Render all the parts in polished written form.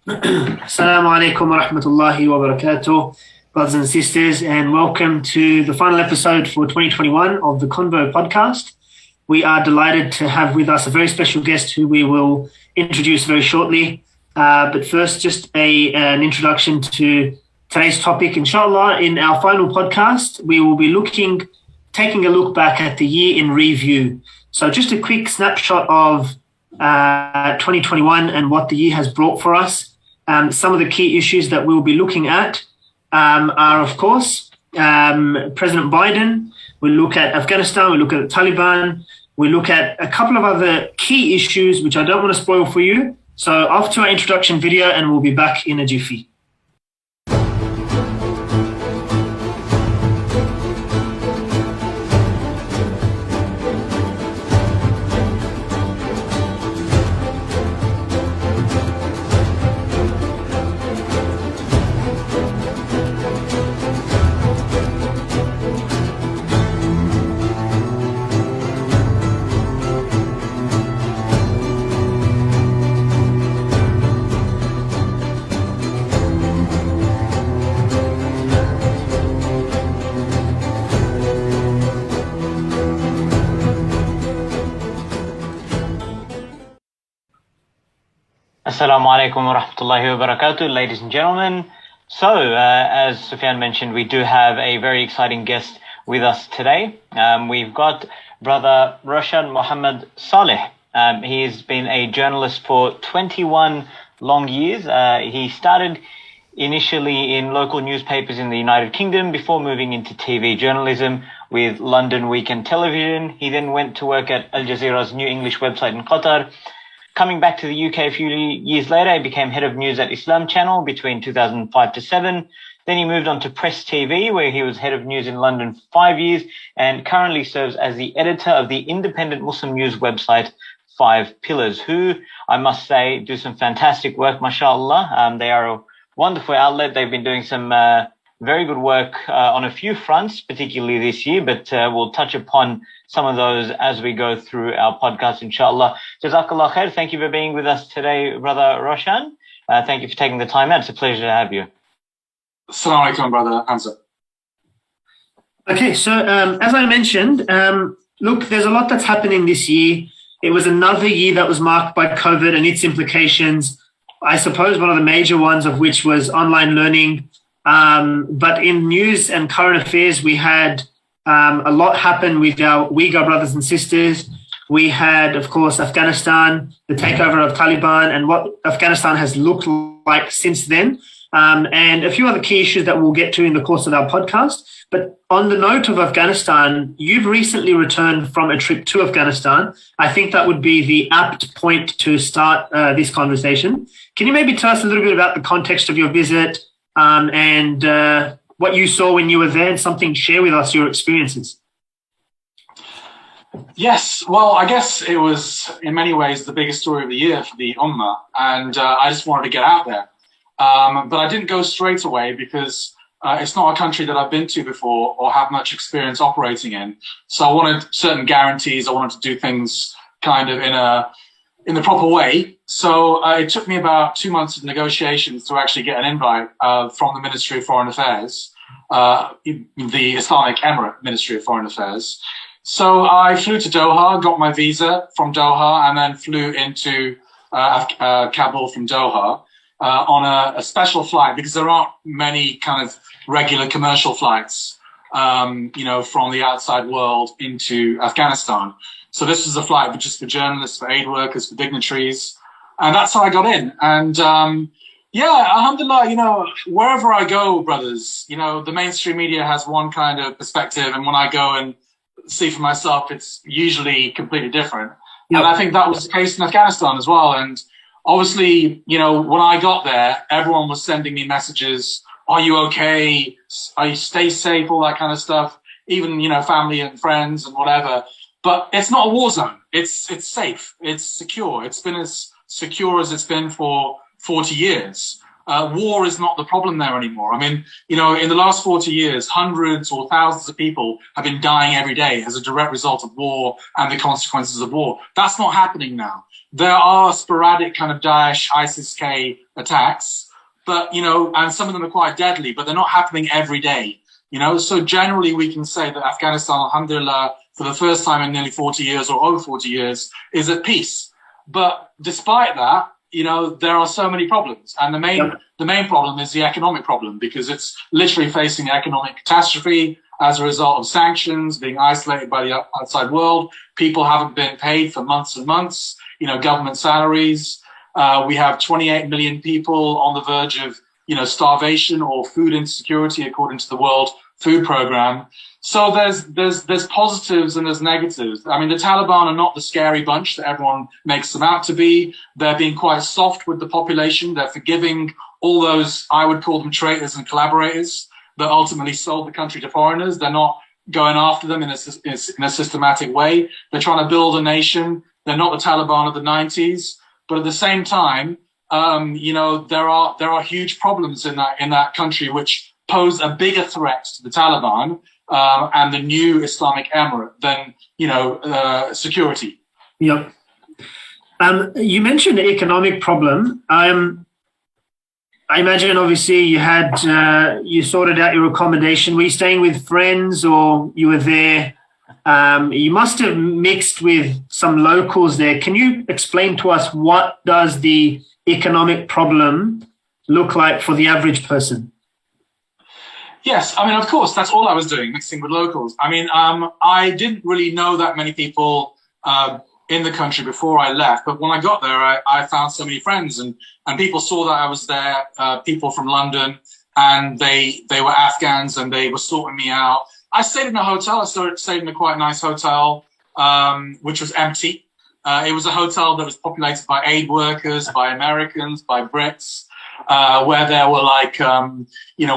Assalamu alaikum wa rahmatullahi wa barakatuh, brothers and sisters, and welcome to the final episode for 2021 of the Convo podcast. We are delighted to have with us a very special guest who we will introduce very shortly. But first, just an introduction to today's topic. Inshallah, in our final podcast, we will be taking a look back at the year in review. So just a quick snapshot of 2021 and what the year has brought for us. Some of the key issues that we'll be looking at are, of course, President Biden. We'll look at Afghanistan. We'll look at the Taliban. We'll look at a couple of other key issues, which I don't want to spoil for you. So off to our introduction video, and we'll be back in a jiffy. Assalamu alaikum wa rahmatullahi wa barakatuh, ladies and gentlemen. So, as Sufyan mentioned, we do have a very exciting guest with us today. We've got brother Roshan Mohammed Saleh. He's been a journalist for 21 long years. He started initially in local newspapers in the United Kingdom before moving into TV journalism with London Weekend Television. He then went to work at Al Jazeera's new English website in Qatar. Coming back to the UK a few years later, he became head of news at Islam Channel between 2005 to 7. Then he moved on to Press TV, where he was head of news in London for 5 years, and currently serves as the editor of the independent Muslim news website 5 Pillars, who, I must say, do some fantastic work, mashallah. They are a wonderful outlet. They've been doing some very good work on a few fronts, particularly this year, but we'll touch upon some of those as we go through our podcast, inshallah. Jazakallah khair. Thank you for being with us today, brother Roshan. Thank you for taking the time out. It's a pleasure to have you. Assalamu alaikum, brother Hamza. Okay, so as I mentioned, look, there's a lot that's happening this year. It was another year that was marked by COVID and its implications. I suppose one of the major ones of which was online learning. But in news and current affairs, we had a lot happen with our Uyghur brothers and sisters. We had, of course, Afghanistan, the takeover of Taliban, and what Afghanistan has looked like since then, and a few other key issues that we'll get to in the course of our podcast. But on the note of Afghanistan, you've recently returned from a trip to Afghanistan. I think that would be the apt point to start this conversation. Can you maybe tell us a little bit about the context of your visit, and what you saw when you were there, and share with us your experiences? Yes, well, I guess it was in many ways the biggest story of the year for the Ummah, and I just wanted to get out there. But I didn't go straight away because it's not a country that I've been to before or have much experience operating in. So I wanted certain guarantees. I wanted to do things kind of in the proper way. So it took me about 2 months of negotiations to actually get an invite from the Ministry of Foreign Affairs, the Islamic Emirate Ministry of Foreign Affairs. So I flew to Doha, got my visa from Doha, and then flew into Kabul from Doha on a special flight, because there aren't many kind of regular commercial flights, from the outside world into Afghanistan. So this was a flight just for journalists, for aid workers, for dignitaries. And that's how I got in. And, alhamdulillah, wherever I go, brothers, the mainstream media has one kind of perspective. And when I go and see for myself, it's usually completely different. Yep. And I think that was the case in Afghanistan as well. And obviously, when I got there, everyone was sending me messages. Are you okay? Are you stay safe? All that kind of stuff. Even, family and friends and whatever. But it's not a war zone. It's safe. It's secure. It's been as secure as it's been for 40 years. War is not the problem there anymore. I mean, in the last 40 years, hundreds or thousands of people have been dying every day as a direct result of war and the consequences of war. That's not happening now. There are sporadic kind of Daesh, ISIS-K attacks, but, and some of them are quite deadly, but they're not happening every day, So generally we can say that Afghanistan, alhamdulillah, for the first time in nearly 40 years or over 40 years, is at peace. But despite that, there are so many problems. And the main problem is the economic problem, because it's literally facing economic catastrophe as a result of sanctions, being isolated by the outside world. People haven't been paid for months and months, government salaries. We have 28 million people on the verge of, starvation or food insecurity, according to the World Food Programme. So there's positives and there's negatives. I mean, the Taliban are not the scary bunch that everyone makes them out to be. They're being quite soft with the population. They're forgiving all those, I would call them traitors and collaborators, that ultimately sold the country to foreigners. They're not going after them in a systematic way. They're trying to build a nation. They're not the Taliban of the 90s. But at the same time, there are huge problems in that country which pose a bigger threat to the Taliban and the new Islamic Emirate than, security. Yep. You mentioned the economic problem. I imagine, obviously, you sorted out your accommodation. Were you staying with friends, or you were there? You must have mixed with some locals there. Can you explain to us, what does the economic problem look like for the average person? Yes, I mean, of course, that's all I was doing, mixing with locals. I mean, I didn't really know that many people in the country before I left, but when I got there, I found so many friends, and people saw that I was there, people from London, and they were Afghans, and they were sorting me out. I stayed in a hotel. I stayed in a quite nice hotel, which was empty. It was a hotel that was populated by aid workers, by Americans, by Brits, where there were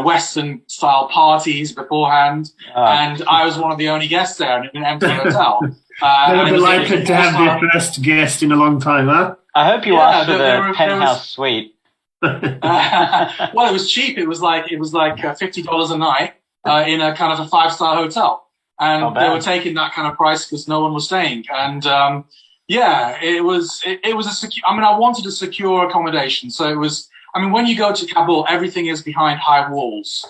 Western style parties beforehand. And I was one of the only guests there in an empty hotel. They were delighted to have their first guest in a long time, huh? I hope you asked for the penthouse suite. Well, it was cheap. It was like $50 a night in a kind of a 5-star hotel, and they were taking that kind of price because no one was staying. And it was a secure. I mean, I wanted a secure accommodation, so it was. I mean, when you go to Kabul, everything is behind high walls.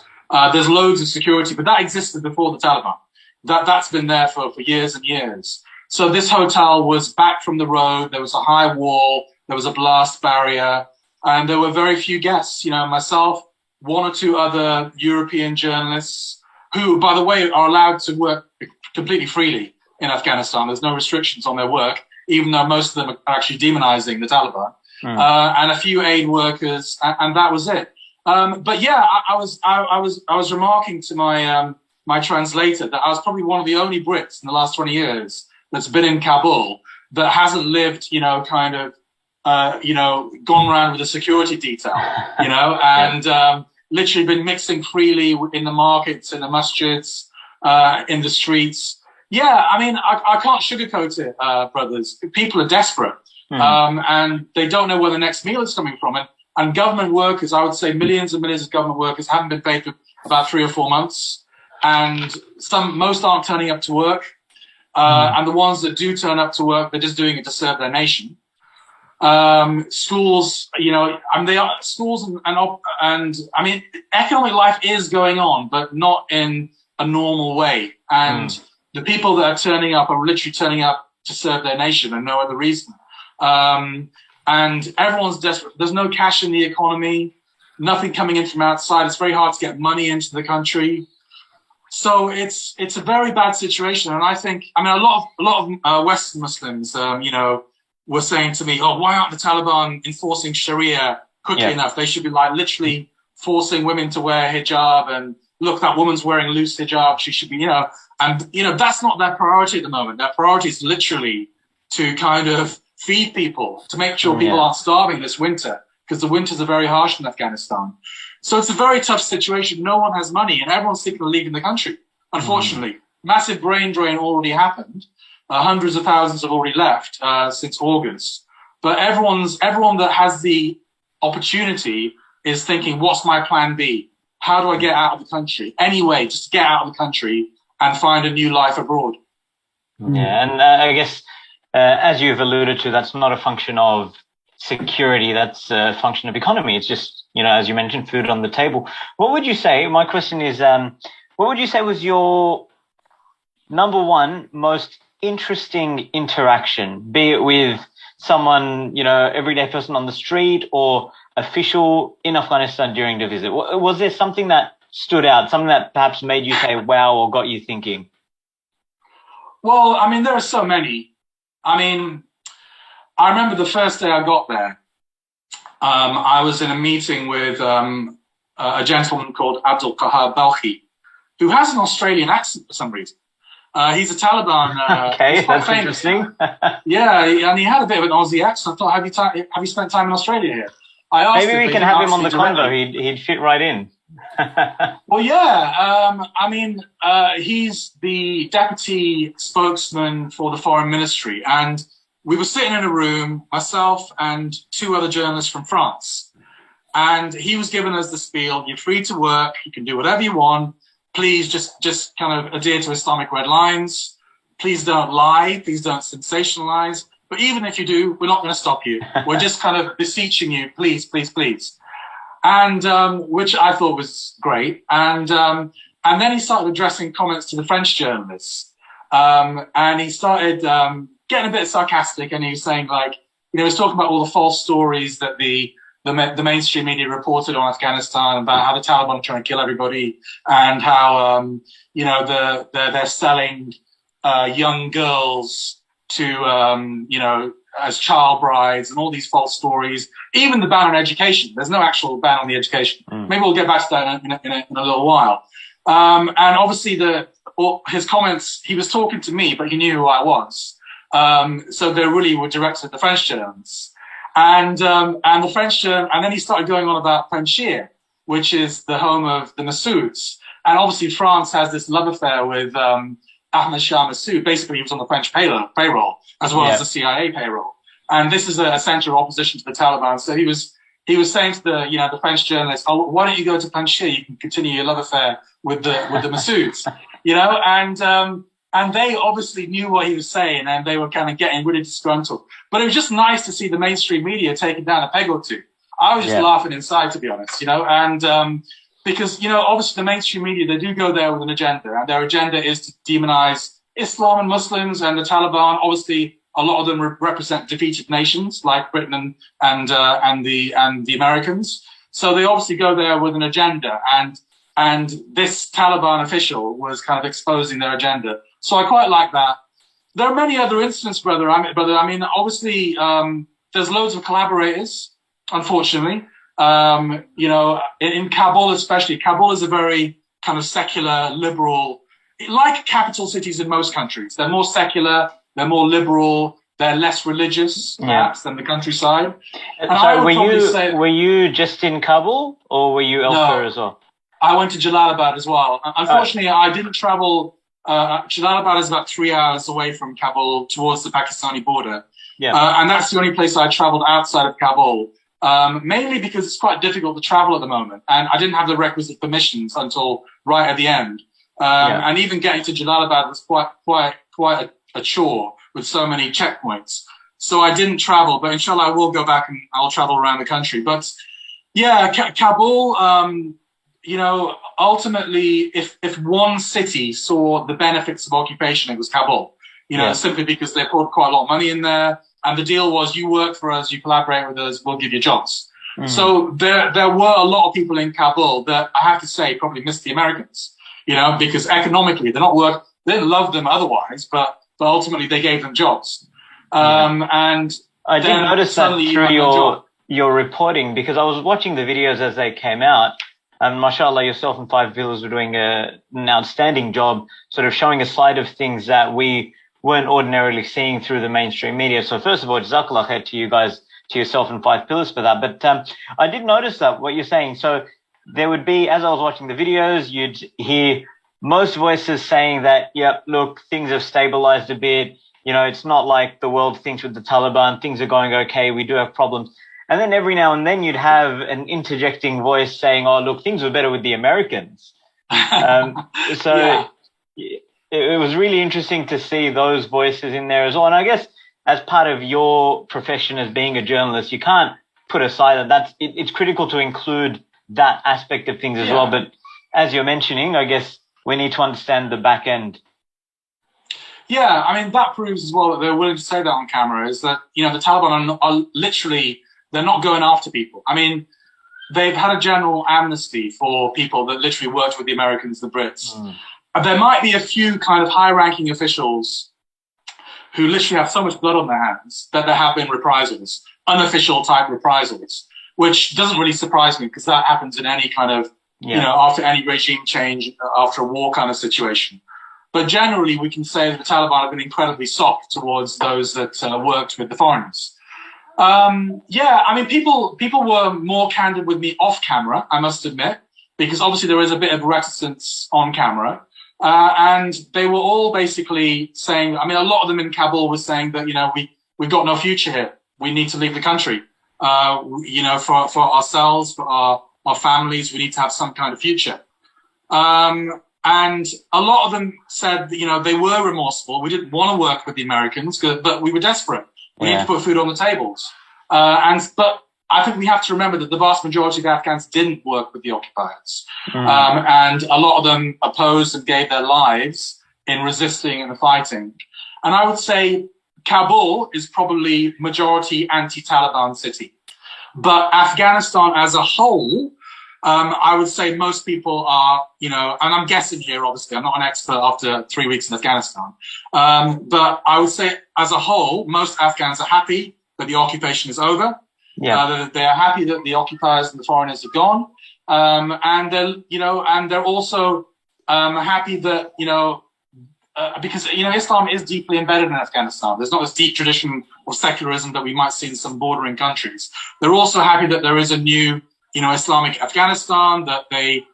There's loads of security, but that existed before the Taliban. That's been there for years and years. So this hotel was back from the road. There was a high wall. There was a blast barrier, and there were very few guests. Myself, one or two other European journalists who, by the way, are allowed to work completely freely in Afghanistan. There's no restrictions on their work, even though most of them are actually demonizing the Taliban. And a few aid workers, and that was it. But yeah, I was remarking to my translator that I was probably one of the only Brits in the last 20 years that's been in Kabul that hasn't lived, gone around with a security detail, and literally been mixing freely in the markets, in the masjids, in the streets. Yeah, I mean, I can't sugarcoat it, brothers. People are desperate, and they don't know where the next meal is coming from. And government workers, I would say millions and millions of government workers haven't been paid for about 3 or 4 months. And most aren't turning up to work. And the ones that do turn up to work, they're just doing it to serve their nation. Schools, they are schools and I mean, economic life is going on, but not in a normal way. And the people that are turning up are literally turning up to serve their nation and no other reason. And everyone's desperate. There's no cash in the economy, nothing coming in from outside. It's very hard to get money into the country. So it's a very bad situation. And I think, a lot of Western Muslims, were saying to me, oh, why aren't the Taliban enforcing Sharia quickly enough? They should be literally forcing women to wear hijab, and look, that woman's wearing loose hijab. She should be, that's not their priority at the moment. Their priority is literally to kind of feed people, to make sure people aren't starving this winter, because the winters are very harsh in Afghanistan. So it's a very tough situation. No one has money, and everyone's thinking of leaving the country, unfortunately. Massive brain drain already happened. Hundreds of thousands have already left since August. But everyone that has the opportunity is thinking, what's my plan B? How do I get out of the country? Anyway, just get out of the country and find a new life abroad. Yeah, and I guess, as you've alluded to, that's not a function of security. That's a function of economy. It's just, as you mentioned, food on the table. What would you say? My question is, what would you say was your number one most interesting interaction, be it with someone, everyday person on the street or official in Afghanistan during the visit? Was there something that stood out, something that perhaps made you say, wow, or got you thinking? Well, I mean, there are so many. I mean, I remember the first day I got there, I was in a meeting with a gentleman called 𝗥𝗀𝗵𝗵, who has an Australian accent for some reason. He's a Taliban. Okay, that's interesting. Yeah, and he had a bit of an Aussie accent. I thought, have you spent time in Australia here? I asked Maybe we can have him on the Convo. He'd fit right in. Well, yeah. I mean, he's the deputy spokesman for the foreign ministry, and we were sitting in a room, myself and two other journalists from France, and he was giving us the spiel. You're free to work. You can do whatever you want. Please just kind of adhere to Islamic red lines. Please don't lie. Please don't sensationalize. But even if you do, we're not going to stop you. We're just kind of beseeching you, please, please, please. And which I thought was great. And then he started addressing comments to the French journalists. And he started getting a bit sarcastic, and he was saying, like, he was talking about all the false stories that the mainstream media reported on Afghanistan about how the Taliban are trying to kill everybody, and how they're selling young girls to as child brides, and all these false stories. Even the ban on education. There's no actual ban on the education. Maybe we'll get back to that in a little while. And obviously his comments, he was talking to me, but he knew who I was. So they really were directed at the French journalists. And the French, and then he started going on about 𝗪𝗪, which is the home of the Massouds. And obviously France has this love affair with Ahmed Shah Massoud. Basically, he was on the French payroll as well as the CIA payroll. And this is a center of opposition to the Taliban. So he was saying to the French journalists, oh, why don't you go to 𝗪𝗪? You can continue your love affair with the Massouds, and they obviously knew what he was saying, and they were kind of getting really disgruntled. But it was just nice to see the mainstream media taking down a peg or two. I was just laughing inside, to be honest, and because, obviously the mainstream media, they do go there with an agenda, and their agenda is to demonize Islam and Muslims and the Taliban. Obviously, a lot of them represent defeated nations like Britain and the Americans. So they obviously go there with an agenda, and this Taliban official was kind of exposing their agenda. So I quite like that. There are many other incidents, brother. I mean, obviously, there's loads of collaborators, unfortunately. In Kabul especially. Kabul is a very kind of secular, liberal, like capital cities in most countries. They're more secular, they're more liberal, they're less religious, perhaps, than the countryside. So were you just in Kabul, or were you elsewhere as well? I went to Jalalabad as well. Unfortunately, I didn't travel. Jalalabad is about 3 hours away from Kabul towards the Pakistani border. And that's the only place I traveled outside of Kabul, mainly because it's quite difficult to travel at the moment. And I didn't have the requisite permissions until right at the end. And even getting to Jalalabad was quite a chore with so many checkpoints. So I didn't travel, but inshallah I will go back and I'll travel around the country. But yeah, Kabul, ultimately, if one city saw the benefits of occupation, it was Kabul, simply because they poured quite a lot of money in there. And the deal was, you work for us, you collaborate with us, we'll give you jobs. So there were a lot of people in Kabul that I have to say probably missed the Americans, because economically they didn't love them otherwise, but ultimately they gave them jobs. And I did notice that through your reporting, because I was watching the videos as they came out. And mashallah, yourself and 5 Pillars were doing an outstanding job sort of showing a side of things that we weren't ordinarily seeing through the mainstream media. So first of all, jazakallah khair to you guys, to yourself and 5 Pillars for that. But I did notice that, what you're saying. So there would be, as I was watching the videos, you'd hear most voices saying that, yep, look, things have stabilized a bit. It's not like the world thinks with the Taliban, things are going okay, we do have problems. And then every now and then you'd have an interjecting voice saying, oh, look, things were better with the Americans. It was really interesting to see those voices in there as well. And I guess as part of your profession as being a journalist, you can't put aside that it's critical to include that aspect of things as well. But as you're mentioning, I guess we need to understand the back end. Yeah, I mean, that proves as well that they're willing to say that on camera, is that, the Taliban are literally, they're not going after people. I mean, they've had a general amnesty for people that literally worked with the Americans, the Brits. There might be a few kind of high-ranking officials who literally have so much blood on their hands that there have been reprisals, unofficial type reprisals, which doesn't really surprise me because that happens in any kind of, after any regime change, after a war kind of situation. But generally, we can say that the Taliban have been incredibly soft towards those that worked with the foreigners. I mean, people were more candid with me off camera, I must admit, because obviously there is a bit of reticence on camera. And they were all basically saying, I mean, a lot of them in Kabul were saying that, we've got no future here. We need to leave the country. For ourselves, for our families, we need to have some kind of future. And a lot of them said, they were remorseful. We didn't want to work with the Americans, but we were desperate. We need to put food on the tables. But I think we have to remember that the vast majority of Afghans didn't work with the occupiers. And a lot of them opposed and gave their lives in resisting and fighting. And I would say Kabul is probably majority anti-Taliban city. But Afghanistan as a whole, I would say most people are, and I'm guessing here, obviously, I'm not an expert after 3 weeks in Afghanistan. But I would say as a whole, most Afghans are happy that the occupation is over. They are happy that the occupiers and the foreigners are gone. And they're also, happy that, because, Islam is deeply embedded in Afghanistan. There's not this deep tradition of secularism that we might see in some bordering countries. They're also happy that there is a new, Islamic Afghanistan, that they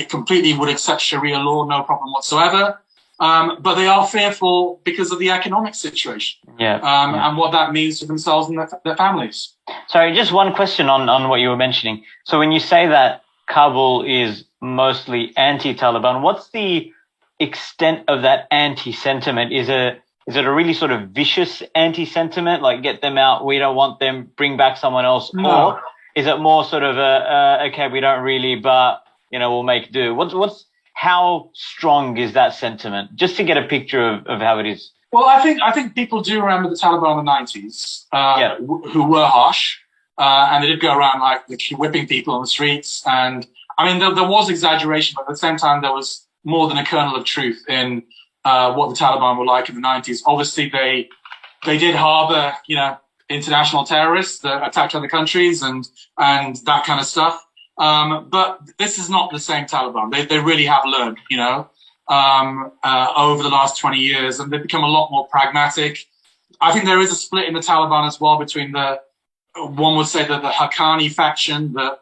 completely would accept Sharia law, no problem whatsoever. But they are fearful because of the economic situation. And what that means to themselves and their families. Sorry, just one question on what you were mentioning. So when you say that Kabul is mostly anti-Taliban, what's the extent of that anti-sentiment? Is it a really sort of vicious anti-sentiment, like get them out, we don't want them, bring back someone else? No. Or is it more sort of okay, we don't really, but, we'll make do? How strong is that sentiment? Just to get a picture of how it is. Well, I think people do remember the Taliban in the 90s, who were harsh, and they did go around like whipping people on the streets. And I mean, there was exaggeration, but at the same time, there was more than a kernel of truth in what the Taliban were like in the 90s. Obviously, they did harbor, international terrorists that attacked other countries and that kind of stuff. But this is not the same Taliban. They really have learned, over the last 20 years, and they've become a lot more pragmatic. I think there is a split in the Taliban as well between one would say that the Haqqani faction, the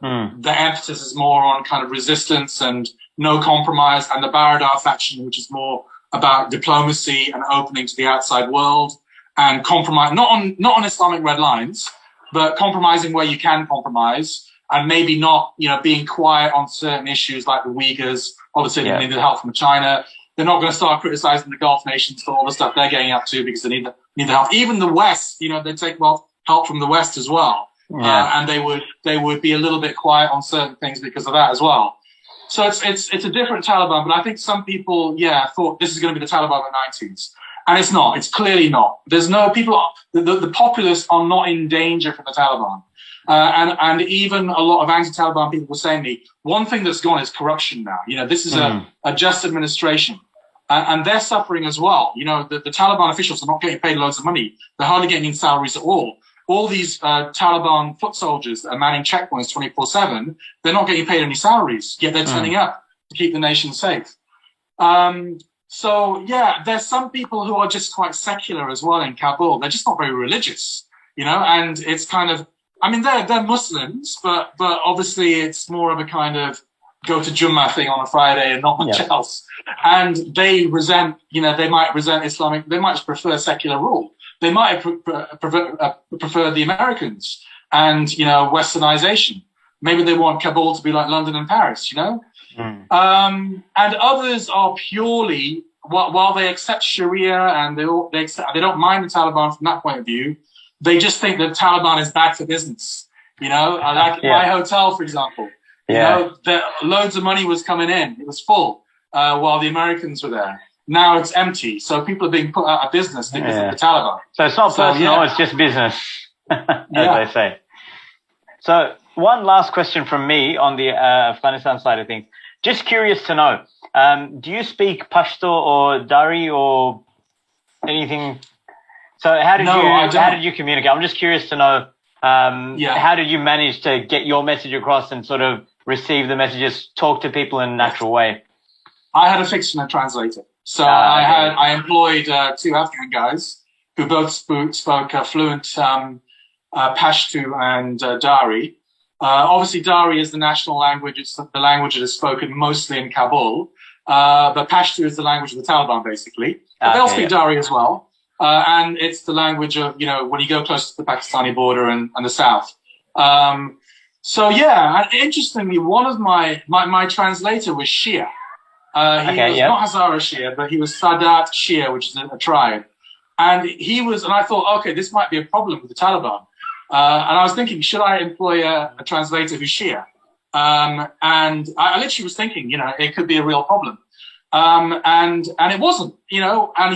emphasis is more on kind of resistance and no compromise, and the Baradar faction, which is more about diplomacy and opening to the outside world and compromise, not on Islamic red lines, but compromising where you can compromise. And maybe not, being quiet on certain issues like the Uyghurs. Obviously, they needed help from China. They're not going to start criticizing the Gulf nations for all the stuff they're getting up to because they need the help. Even the West, they take help from the West as well. And they would be a little bit quiet on certain things because of that as well. So it's a different Taliban. But I think some people, thought this is going to be the Taliban of the 90s. And it's not. It's clearly not. There's no people. The populace are not in danger from the Taliban. And even a lot of anti-Taliban people were saying to me, one thing that's gone is corruption now. This is a just administration. And they're suffering as well. The Taliban officials are not getting paid loads of money. They're hardly getting any salaries at all. All these Taliban foot soldiers that are manning checkpoints 24/7, they're not getting paid any salaries, yet they're turning up to keep the nation safe. There's some people who are just quite secular as well in Kabul. They're just not very religious, and it's kind of, I mean, they're Muslims, but obviously it's more of a kind of go to Jummah thing on a Friday and not much else. And they resent, they might resent Islamic, they might just prefer secular rule. They might prefer the Americans and, Westernization. Maybe they want Kabul to be like London and Paris, And others are purely while they accept Sharia and they don't mind the Taliban from that point of view, they just think that Taliban is bad for business. You know, like my hotel, for example. You know, loads of money was coming in; it was full while the Americans were there. Now it's empty, so people are being put out of business because of the Taliban. So it's not personal; it's just business, as they say. So one last question from me on the Afghanistan side of things. Just curious to know, do you speak Pashto or Dari or anything? So how did you communicate? I'm just curious to know, how did you manage to get your message across and sort of receive the messages, talk to people in a natural way? I had a fictional translator. So I employed two Afghan guys who both spoke fluent Pashto and Dari. Obviously, Dari is the national language. It's the language that is spoken mostly in Kabul. But Pashto is the language of the Taliban, basically. But they all speak Dari as well. And it's the language of, you know, when you go close to the Pakistani border and the south. So, and interestingly, one of my translator was Shia. He was not Hazara Shia, but he was Sadat Shia, which is a tribe. And I thought, okay, this might be a problem with the Taliban. And I was thinking, should I employ a translator who's Shia? And I literally was thinking, you know, it could be a real problem. And it wasn't, you know, and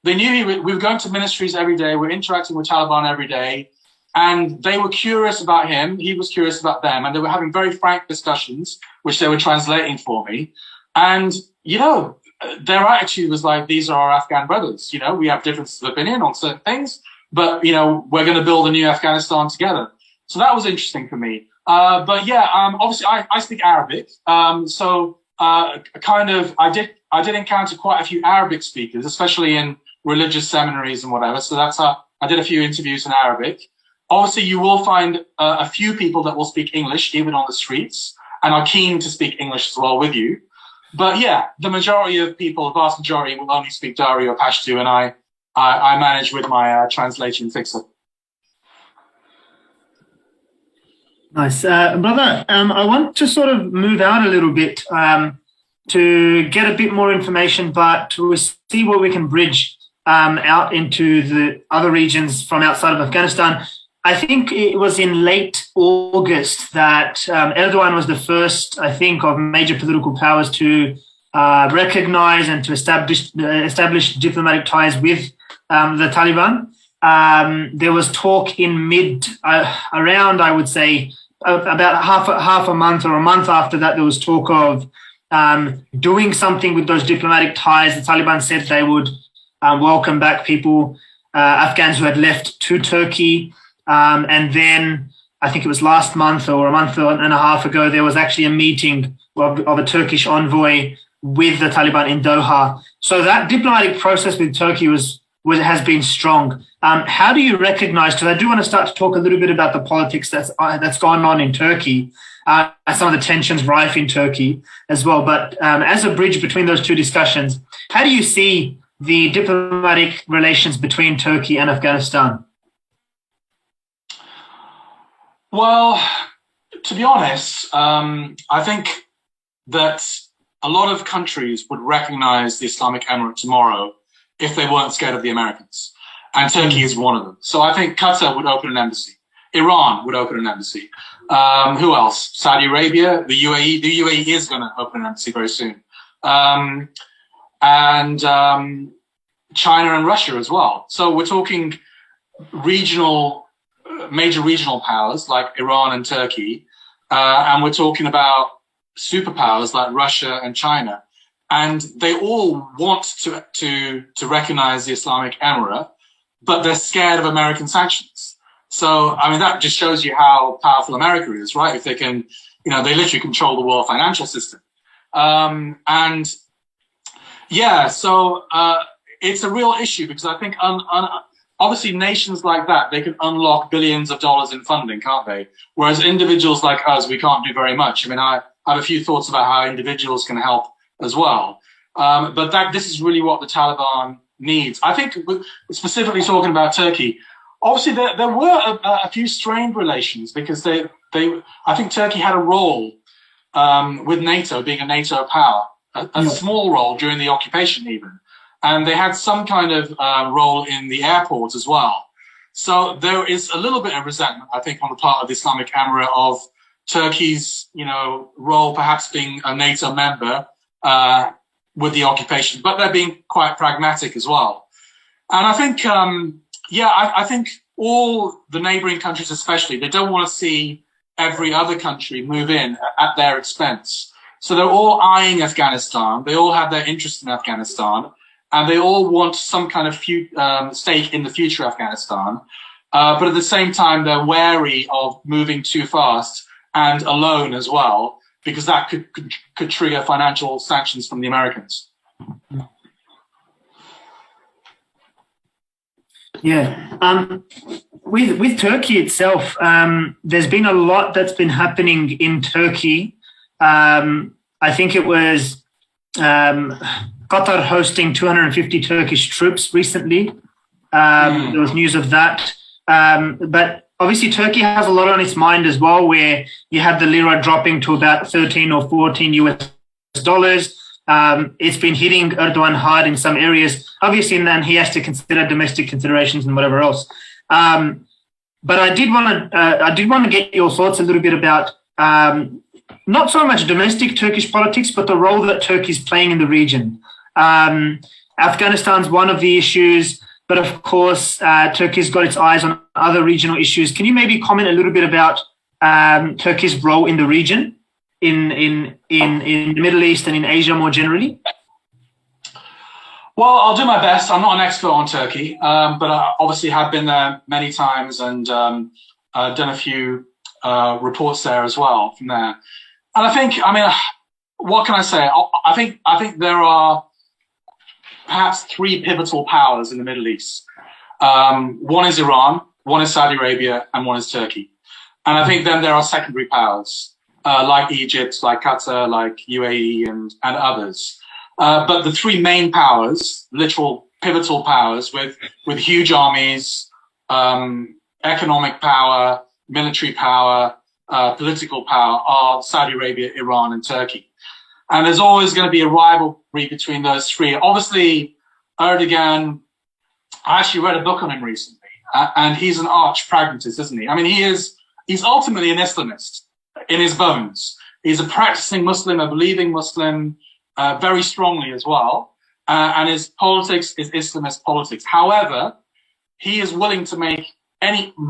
they knew we were going to ministries every day. We were interacting with Taliban every day. And they were curious about him. He was curious about them. And they were having very frank discussions, which they were translating for me. And, you know, their attitude was like, these are our Afghan brothers. You know, we have differences of opinion on certain things, but, you know, we're going to build a new Afghanistan together. So that was interesting for me. Obviously I speak Arabic. I did encounter quite a few Arabic speakers, especially in religious seminaries and whatever. So that's how I did a few interviews in Arabic. Obviously, you will find a few people that will speak English, even on the streets, and are keen to speak English as well with you. But yeah, the majority of people, the vast majority, will only speak Dari or Pashto, and I manage with my translation fixer. Nice. Brother, I want to sort of move out a little bit to get a bit more information, but to see where we can bridge out into the other regions from outside of Afghanistan. I think it was in late August that Erdogan was the first, I think, of major political powers to recognize and to establish diplomatic ties with the Taliban. There was talk in around, I would say, about half a month or a month after that, there was talk of doing something with those diplomatic ties. The Taliban said they would welcome back people, Afghans who had left to Turkey. And then I think it was last month or a month and a half ago, there was actually a meeting of a Turkish envoy with the Taliban in Doha. So that diplomatic process with Turkey has been strong. How do you recognize, because I do want to start to talk a little bit about the politics that's gone on in Turkey, some of the tensions rife in Turkey as well. But as a bridge between those two discussions, how do you see the diplomatic relations between Turkey and Afghanistan? Well, to be honest, I think that a lot of countries would recognize the Islamic Emirate tomorrow if they weren't scared of the Americans. And Turkey is one of them. So I think Qatar would open an embassy. Iran would open an embassy. Who else? Saudi Arabia, the UAE. The UAE is going to open an embassy very soon. China and Russia as well. So we're talking major regional powers like Iran and Turkey, and we're talking about superpowers like Russia and China, and they all want to recognize the Islamic Emirate, but they're scared of American sanctions. So I mean that just shows you how powerful America is, right? If they can, they literally control the world financial system, so it's a real issue because I think obviously, nations like that, they can unlock billions of dollars in funding, can't they? Whereas individuals like us, we can't do very much. I mean, I have a few thoughts about how individuals can help as well. But this is really what the Taliban needs. I think, specifically talking about Turkey, obviously there were a few strained relations because I think Turkey had a role with NATO, being a NATO power. a small role during the occupation even. And they had some kind of role in the airport as well. So there is a little bit of resentment, I think, on the part of the Islamic Emirate of Turkey's, role perhaps being a NATO member with the occupation, but they're being quite pragmatic as well. And I think, I think all the neighboring countries especially, they don't want to see every other country move in at their expense. So they're all eyeing Afghanistan. They all have their interest in Afghanistan. And they all want some kind of stake in the future Afghanistan. But at the same time, they're wary of moving too fast and alone as well, because that could trigger financial sanctions from the Americans. Yeah. With Turkey itself, there's been a lot that's been happening in Turkey. I think it was Qatar hosting 250 Turkish troops recently. There was news of that. But obviously Turkey has a lot on its mind as well, where you have the lira dropping to about 13 or 14 US dollars. It's been hitting Erdogan hard in some areas, obviously, and then he has to consider domestic considerations and whatever else. But I did want to get your thoughts a little bit about not so much domestic Turkish politics, but the role that Turkey is playing in the region. Afghanistan's one of the issues, but of course, Turkey's got its eyes on other regional issues. Can you maybe comment a little bit about Turkey's role in the region, in the Middle East and in Asia more generally? Well, I'll do my best. I'm not an expert on Turkey, but I obviously have been there many times and done a few reports there as well from there. And I think, what can I say? I think there are perhaps three pivotal powers in the Middle East. One is Iran, one is Saudi Arabia, and one is Turkey. And I think then there are secondary powers, like Egypt, like Qatar, like UAE, and others. But the three main powers, literal pivotal powers with huge armies, economic power, military power, political power, are Saudi Arabia, Iran, and Turkey. And there's always going to be a rivalry between those three. Obviously, Erdogan, I actually read a book on him recently, and he's an arch pragmatist, isn't he? He's ultimately an Islamist in his bones. He's a practicing Muslim, a believing Muslim, very strongly as well. And his politics is Islamist politics. However, he is willing to make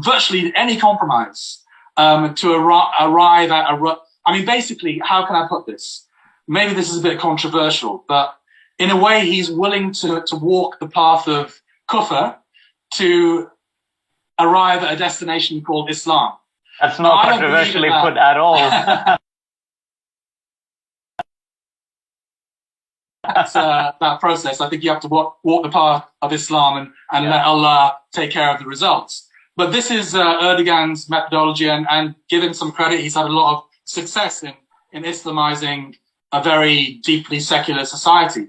virtually any compromise to arrive at basically, how can I put this? Maybe this is a bit controversial, but in a way, he's willing to walk the path of kufr to arrive at a destination called Islam. That's not controversially put at all. That's that process. I think you have to walk the path of Islam and let Allah take care of the results. But this is Erdogan's methodology, and give him some credit. He's had a lot of success in Islamizing a very deeply secular society,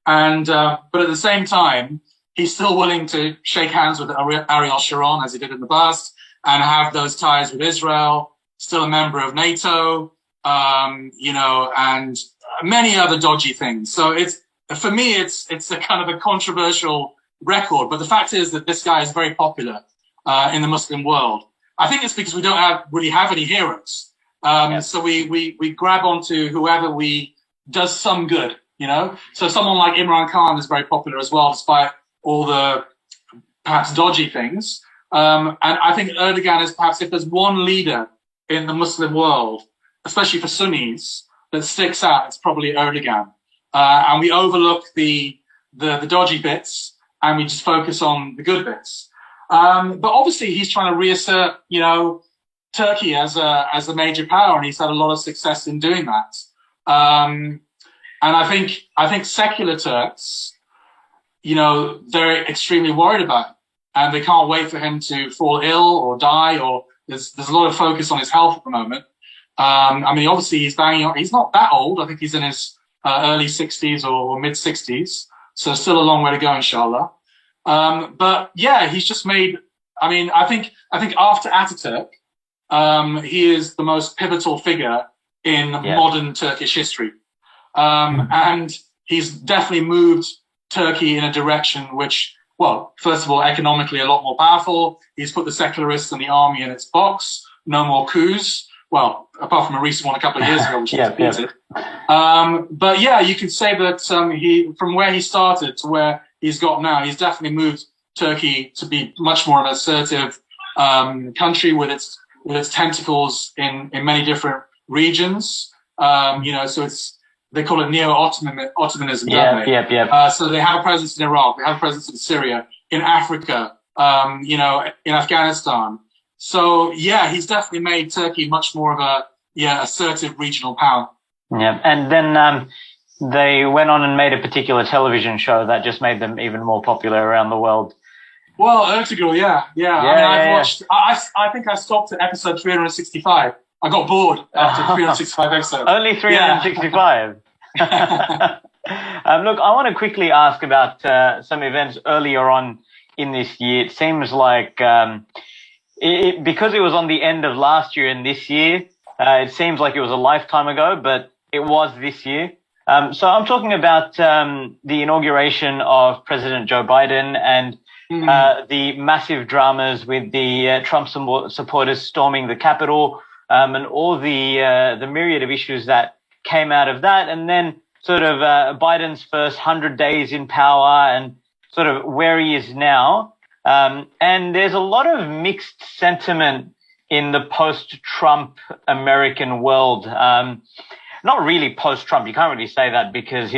and but at the same time, he's still willing to shake hands with Ariel Sharon, as he did in the past, and have those ties with Israel, still a member of NATO, and many other dodgy things. So for me, it's a kind of a controversial record, but the fact is that this guy is very popular in the Muslim world. I think it's because we don't really have any heroes. So we grab onto whoever does some good, So someone like Imran Khan is very popular as well, despite all the perhaps dodgy things. And I think Erdogan is perhaps, if there's one leader in the Muslim world, especially for Sunnis, that sticks out, it's probably Erdogan. And we overlook the dodgy bits and we just focus on the good bits. But obviously he's trying to reassert, Turkey as a major power, and he's had a lot of success in doing that. And I think secular Turks, they're extremely worried about him, and they can't wait for him to fall ill or die, or there's a lot of focus on his health at the moment. Obviously he's banging on. He's not that old. I think he's in his early 60s or mid 60s. So still a long way to go, inshallah. But yeah, he's just made, I think after Ataturk, he is the most pivotal figure in modern Turkish history. And he's definitely moved Turkey in a direction which, well, first of all, economically a lot more powerful. He's put the secularists and the army in its box. No more coups. Well, apart from a recent one a couple of years ago, which was defeated. But yeah, you could say that from where he started to where he's got now, he's definitely moved Turkey to be much more of an assertive country with its tentacles in many different regions. So they call it neo-Ottomanism, don't they? So they have a presence in Iraq, they have a presence in Syria, in Africa, in Afghanistan. So yeah, he's definitely made Turkey much more of a assertive regional power. Yeah, and then they went on and made a particular television show that just made them even more popular around the world. Well, 𝗥𝗀𝗵𝐵, yeah. I've watched. I think I stopped at episode 365. I got bored after 365 episodes. Only 365. Look, I want to quickly ask about some events earlier on in this year. It seems like because it was on the end of last year and this year, it seems like it was a lifetime ago, but it was this year. So I'm talking about the inauguration of President Joe Biden and the massive dramas with the Trump supporters storming the Capitol, and all the myriad of issues that came out of that. And then sort of Biden's first 100 days in power and sort of where he is now. And there's a lot of mixed sentiment in the post-Trump American world. Not really post-Trump. You can't really say that because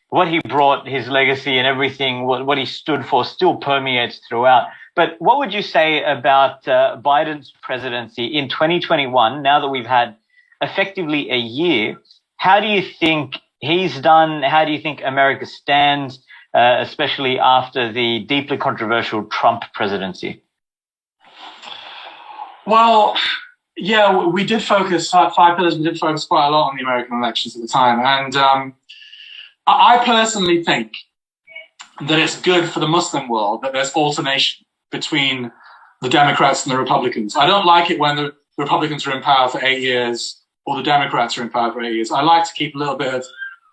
what he brought, his legacy and everything, what he stood for still permeates throughout. But what would you say about Biden's presidency in 2021, now that we've had effectively a year? How do you think he's done? How do you think America stands, especially after the deeply controversial Trump presidency? Well, yeah, we did focus, Five Pillars, we did focus quite a lot on the American elections at the time. And I personally think that it's good for the Muslim world that there's alternation between the Democrats and the Republicans. I don't like it when the Republicans are in power for 8 years or the Democrats are in power for 8 years. I like to keep a little bit of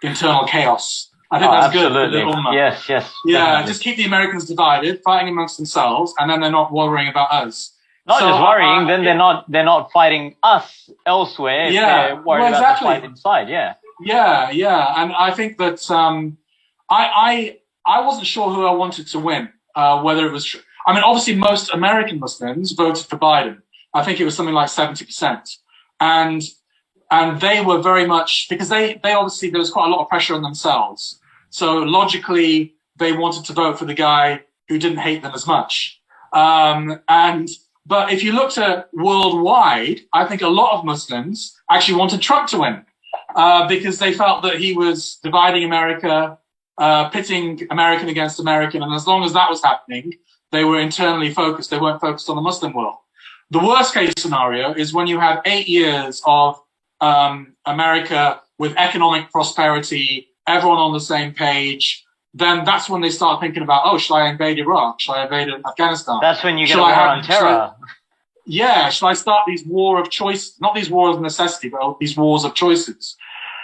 internal chaos. I think that's absolutely good for the Ummah. Yes. Yeah, definitely. just keep the Americans divided, fighting amongst themselves, and then they're not worrying about us. Not just worrying, then they're not fighting us elsewhere. Yeah, they're worried about the fight inside. Yeah, and I think that I wasn't sure who I wanted to win. Whether it was, I mean, obviously most American Muslims voted for Biden. I think it was something like 70%, and they were very much because they obviously there was quite a lot of pressure on themselves. So logically, they wanted to vote for the guy who didn't hate them as much. But if you looked at worldwide, I think a lot of Muslims actually wanted Trump to win because they felt that he was dividing America, pitting American against American. And as long as that was happening, they were internally focused. They weren't focused on the Muslim world. The worst case scenario is when you have 8 years of America with economic prosperity, everyone on the same page, then that's when they start thinking about, oh, shall I invade Iraq? Shall I invade Afghanistan? That's when you get a war on terror. Shall I start these war of choice, not these wars of necessity, but these wars of choices?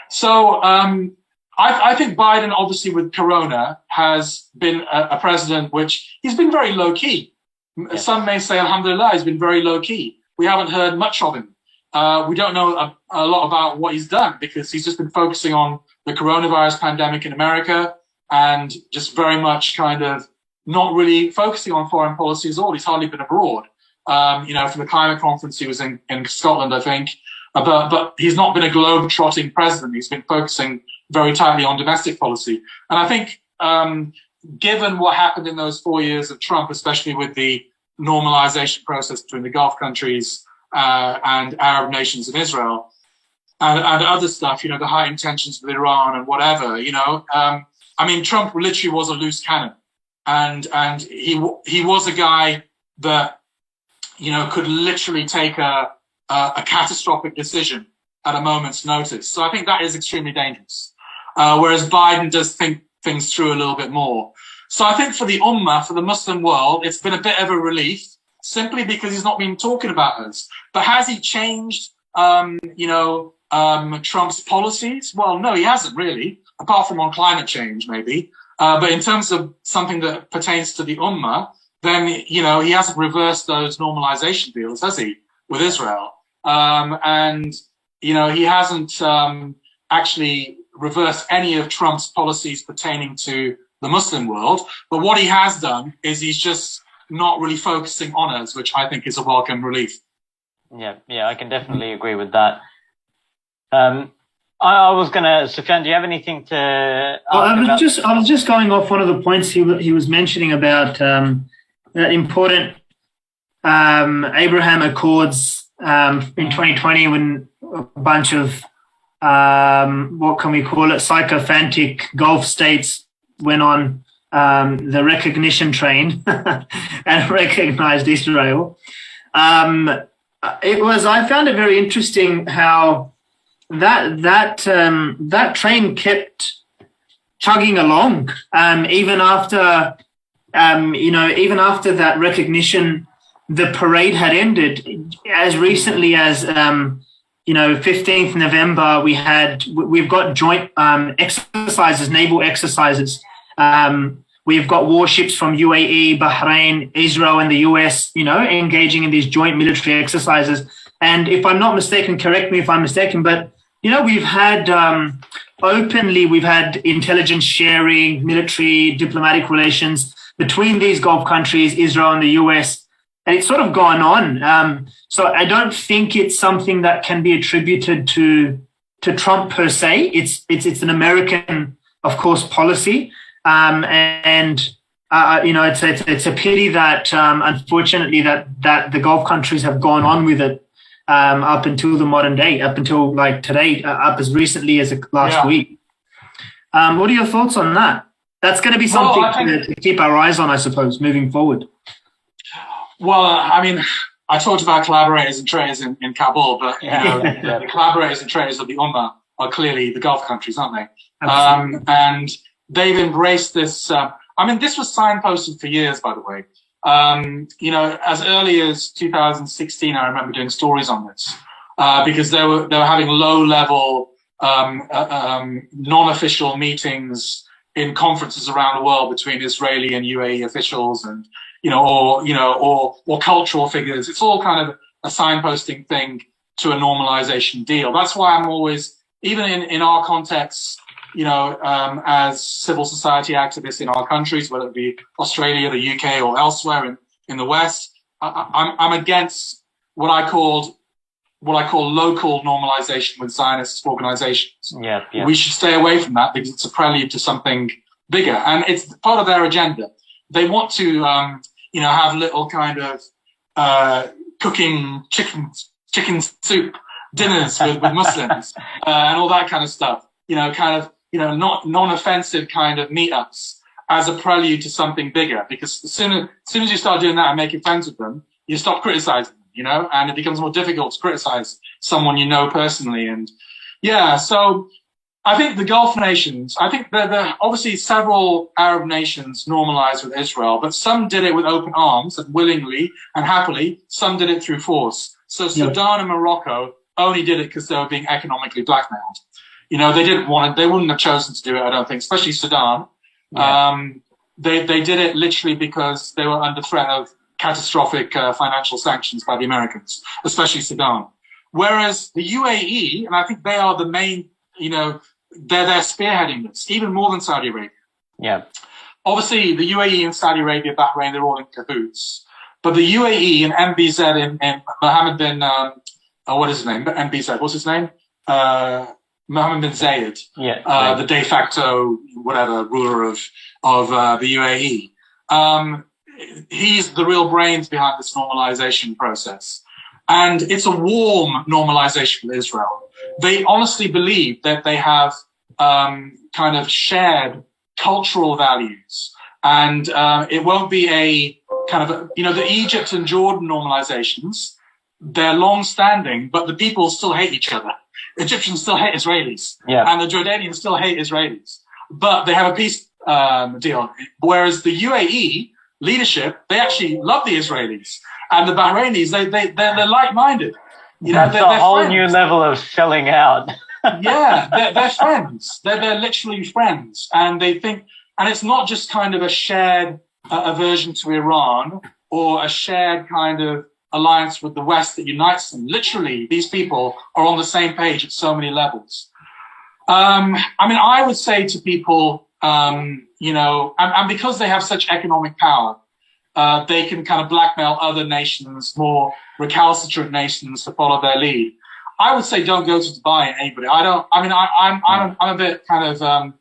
So I think Biden, obviously with Corona, has been a president which he's been very low key. Yes. Some may say, alhamdulillah, he's been very low key. We haven't heard much of him. We don't know a lot about what he's done because he's just been focusing on the coronavirus pandemic in America and just very much kind of not really focusing on foreign policy at all. He's hardly been abroad. For the climate conference, he was in Scotland, I think. But he's not been a globe-trotting president. He's been focusing very tightly on domestic policy. And I think given what happened in those 4 years of Trump, especially with the normalization process between the Gulf countries and Arab nations and Israel and other stuff, the high intentions with Iran and whatever, Trump literally was a loose cannon. And he was a guy that, could literally take a catastrophic decision at a moment's notice. So I think that is extremely dangerous. Whereas Biden does think things through a little bit more. So I think for the Ummah, for the Muslim world, it's been a bit of a relief simply because he's not been talking about us. But has he changed, Trump's policies? Well, no, he hasn't really, apart from on climate change, maybe. But in terms of something that pertains to the Ummah, then, he hasn't reversed those normalization deals, has he, with Israel? And he hasn't actually reversed any of Trump's policies pertaining to the Muslim world. But what he has done is he's just not really focusing on us, which I think is a welcome relief. Yeah, I can definitely agree with that. I was gonna, Sufyan, do you have anything to? I was just going off one of the points he was mentioning about that important Abraham Accords in 2020, when a bunch of what can we call it, sycophantic Gulf states went on the recognition train and recognized Israel. I found it very interesting how that train kept chugging along, even after that recognition, the parade had ended. As recently as 15th November, we've got joint exercises, naval exercises. We've got warships from UAE, Bahrain, Israel, and the US, engaging in these joint military exercises. And if I'm not mistaken, correct me if I'm mistaken, but we've had we've had intelligence sharing, military, diplomatic relations between these Gulf countries, Israel and the US, and it's sort of gone on. So I don't think it's something that can be attributed to Trump per se. It's an American, of course, policy, it's a pity that unfortunately that the Gulf countries have gone on with it up until the modern day, up until like today, up as recently as last week. What are your thoughts on that? That's going to be something to keep our eyes on, I suppose, moving forward. Well, I talked about collaborators and traitors in Kabul, but the collaborators and traitors of the Ummah are clearly the Gulf countries, aren't they? And they've embraced this. This was signposted for years, by the way. As early as 2016, I remember doing stories on this because they were having low-level, non-official meetings in conferences around the world between Israeli and UAE officials, and or cultural figures. It's all kind of a signposting thing to a normalization deal. That's why I'm always, even in our context, as civil society activists in our countries, whether it be Australia, the UK, or elsewhere in the West, I'm against what I call local normalization with Zionist organizations. Yeah. We should stay away from that because it's a prelude to something bigger, and it's part of their agenda. They want to, have little kind of cooking chicken soup dinners with Muslims and all that kind of stuff. Not non-offensive kind of meetups as a prelude to something bigger. Because as soon as you start doing that and making friends with them, you stop criticizing them, and it becomes more difficult to criticize someone personally. And so I think the Gulf nations, there are obviously several Arab nations normalized with Israel, but some did it with open arms and willingly and happily. Some did it through force. So Sudan and Morocco only did it because they were being economically blackmailed. They wouldn't have chosen to do it, I don't think, especially Sudan. They did it literally because they were under threat of catastrophic financial sanctions by the Americans, especially Sudan. Whereas the UAE, and I think they are the main, they're spearheading this, even more than Saudi Arabia. Yeah. Obviously, the UAE and Saudi Arabia, Bahrain, they're all in cahoots. But the UAE and MBZ and Mohammed bin, what is his name? MBZ, what's his name? Mohammed bin Zayed, the de facto ruler of the UAE. He's the real brains behind this normalization process, and it's a warm normalization with Israel. They honestly believe that they have kind of shared cultural values, and it won't be a kind of the Egypt and Jordan normalizations. They're long-standing, but the people still hate each other. Egyptians still hate Israelis, and the Jordanians still hate Israelis, but they have a peace deal. Whereas the UAE leadership, they actually love the Israelis, and the Bahrainis, they're like-minded. You know, that's a whole new level of selling out. Yeah, they're friends. They're literally friends, and they think, and it's not just kind of a shared aversion to Iran or a shared kind of alliance with the West that unites them. Literally, these people are on the same page at so many levels. I mean, I would say to people, you know, and because they have such economic power, they can kind of blackmail other nations, more recalcitrant nations, to follow their lead. I would say don't go to Dubai, anybody. I'm a bit kind of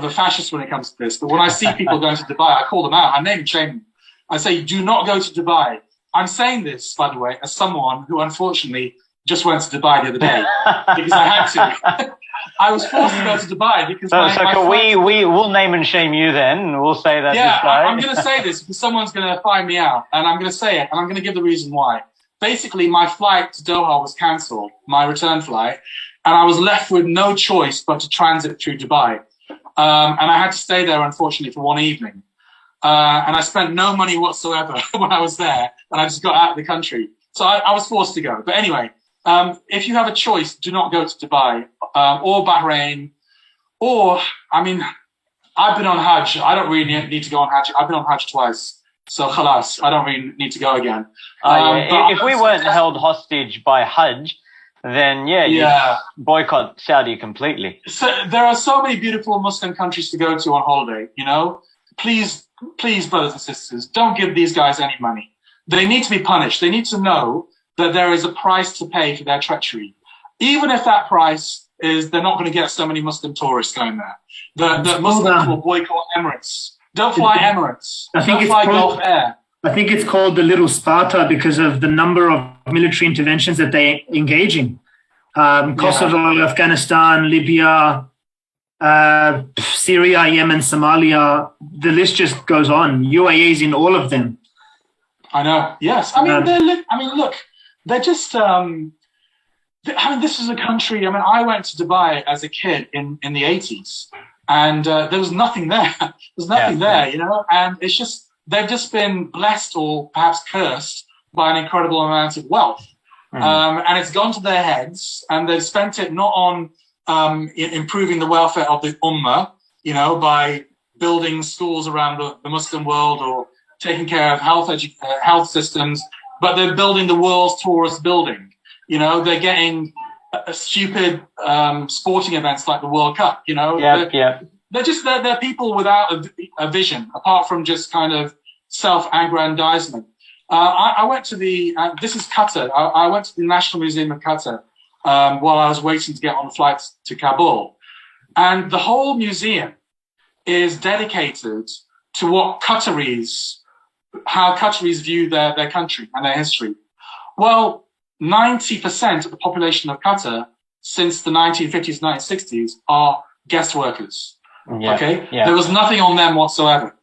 a fascist when it comes to this, but when I see people going to Dubai, I call them out. I name and shame them. I say, do not go to Dubai. I'm saying this, by the way, as someone who unfortunately just went to Dubai the other day because I had to. I was forced to go to Dubai because we'll name and shame you then. We'll say that. Yeah, I'm going to say this because someone's going to find me out, and I'm going to say it, and I'm going to give the reason why. Basically, my flight to Doha was cancelled, my return flight, and I was left with no choice but to transit through Dubai. And I had to stay there, unfortunately, for one evening. And I spent no money whatsoever when I was there, and I just got out of the country. So I was forced to go. But anyway, if you have a choice, do not go to Dubai or Bahrain. Or, I mean, I've been on Hajj. I don't really need to go on Hajj. I've been on Hajj twice. So, khalas, I don't really need to go again. If we weren't held hostage by Hajj, then you boycott Saudi completely. So there are so many beautiful Muslim countries to go to on holiday, you know. Please, brothers and sisters, don't give these guys any money. They need to be punished. They need to know that there is a price to pay for their treachery. Even if that price is they're not going to get so many Muslim tourists going there. The Muslims will boycott Emirates. Don't fly Emirates. Don't fly Gulf Air. I think it's called the Little Sparta because of the number of military interventions that they engage in. Kosovo, Afghanistan, Libya, Syria, Yemen, Somalia. The list just goes on. UAE is in all of them. I know. Yes. I mean, look, they're just. This is a country. I mean, I went to Dubai as a kid in the 80s, and there was nothing there. There's nothing there, you know. And it's just they've just been blessed or perhaps cursed by an incredible amount of wealth. And it's gone to their heads, and they've spent it not on improving the welfare of the Ummah, you know, by building schools around the Muslim world or taking care of health systems, but they're building the world's tallest building. You know, they're getting stupid sporting events like the World Cup, you know. They're people without a vision, apart from just kind of self-aggrandizement. I went to this is Qatar. I went to the National Museum of Qatar while I was waiting to get on a flight to Kabul. And the whole museum is dedicated to how Qataris view their country and their history. Well, 90% of the population of Qatar since the 1950s, 1960s are guest workers. Okay? There was nothing on them whatsoever.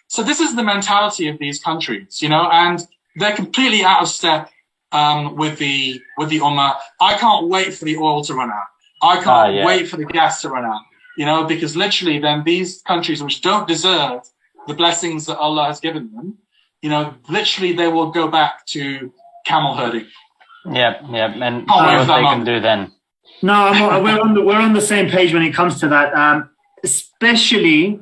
So this is the mentality of these countries, you know, and they're completely out of step with the Ummah. I can't wait for the oil to run out. I can't wait for the gas to run out, you know, because literally then these countries which don't deserve the blessings that Allah has given them, you know, literally they will go back to camel herding. And what they can do then. No, we're on the same page when it comes to that, especially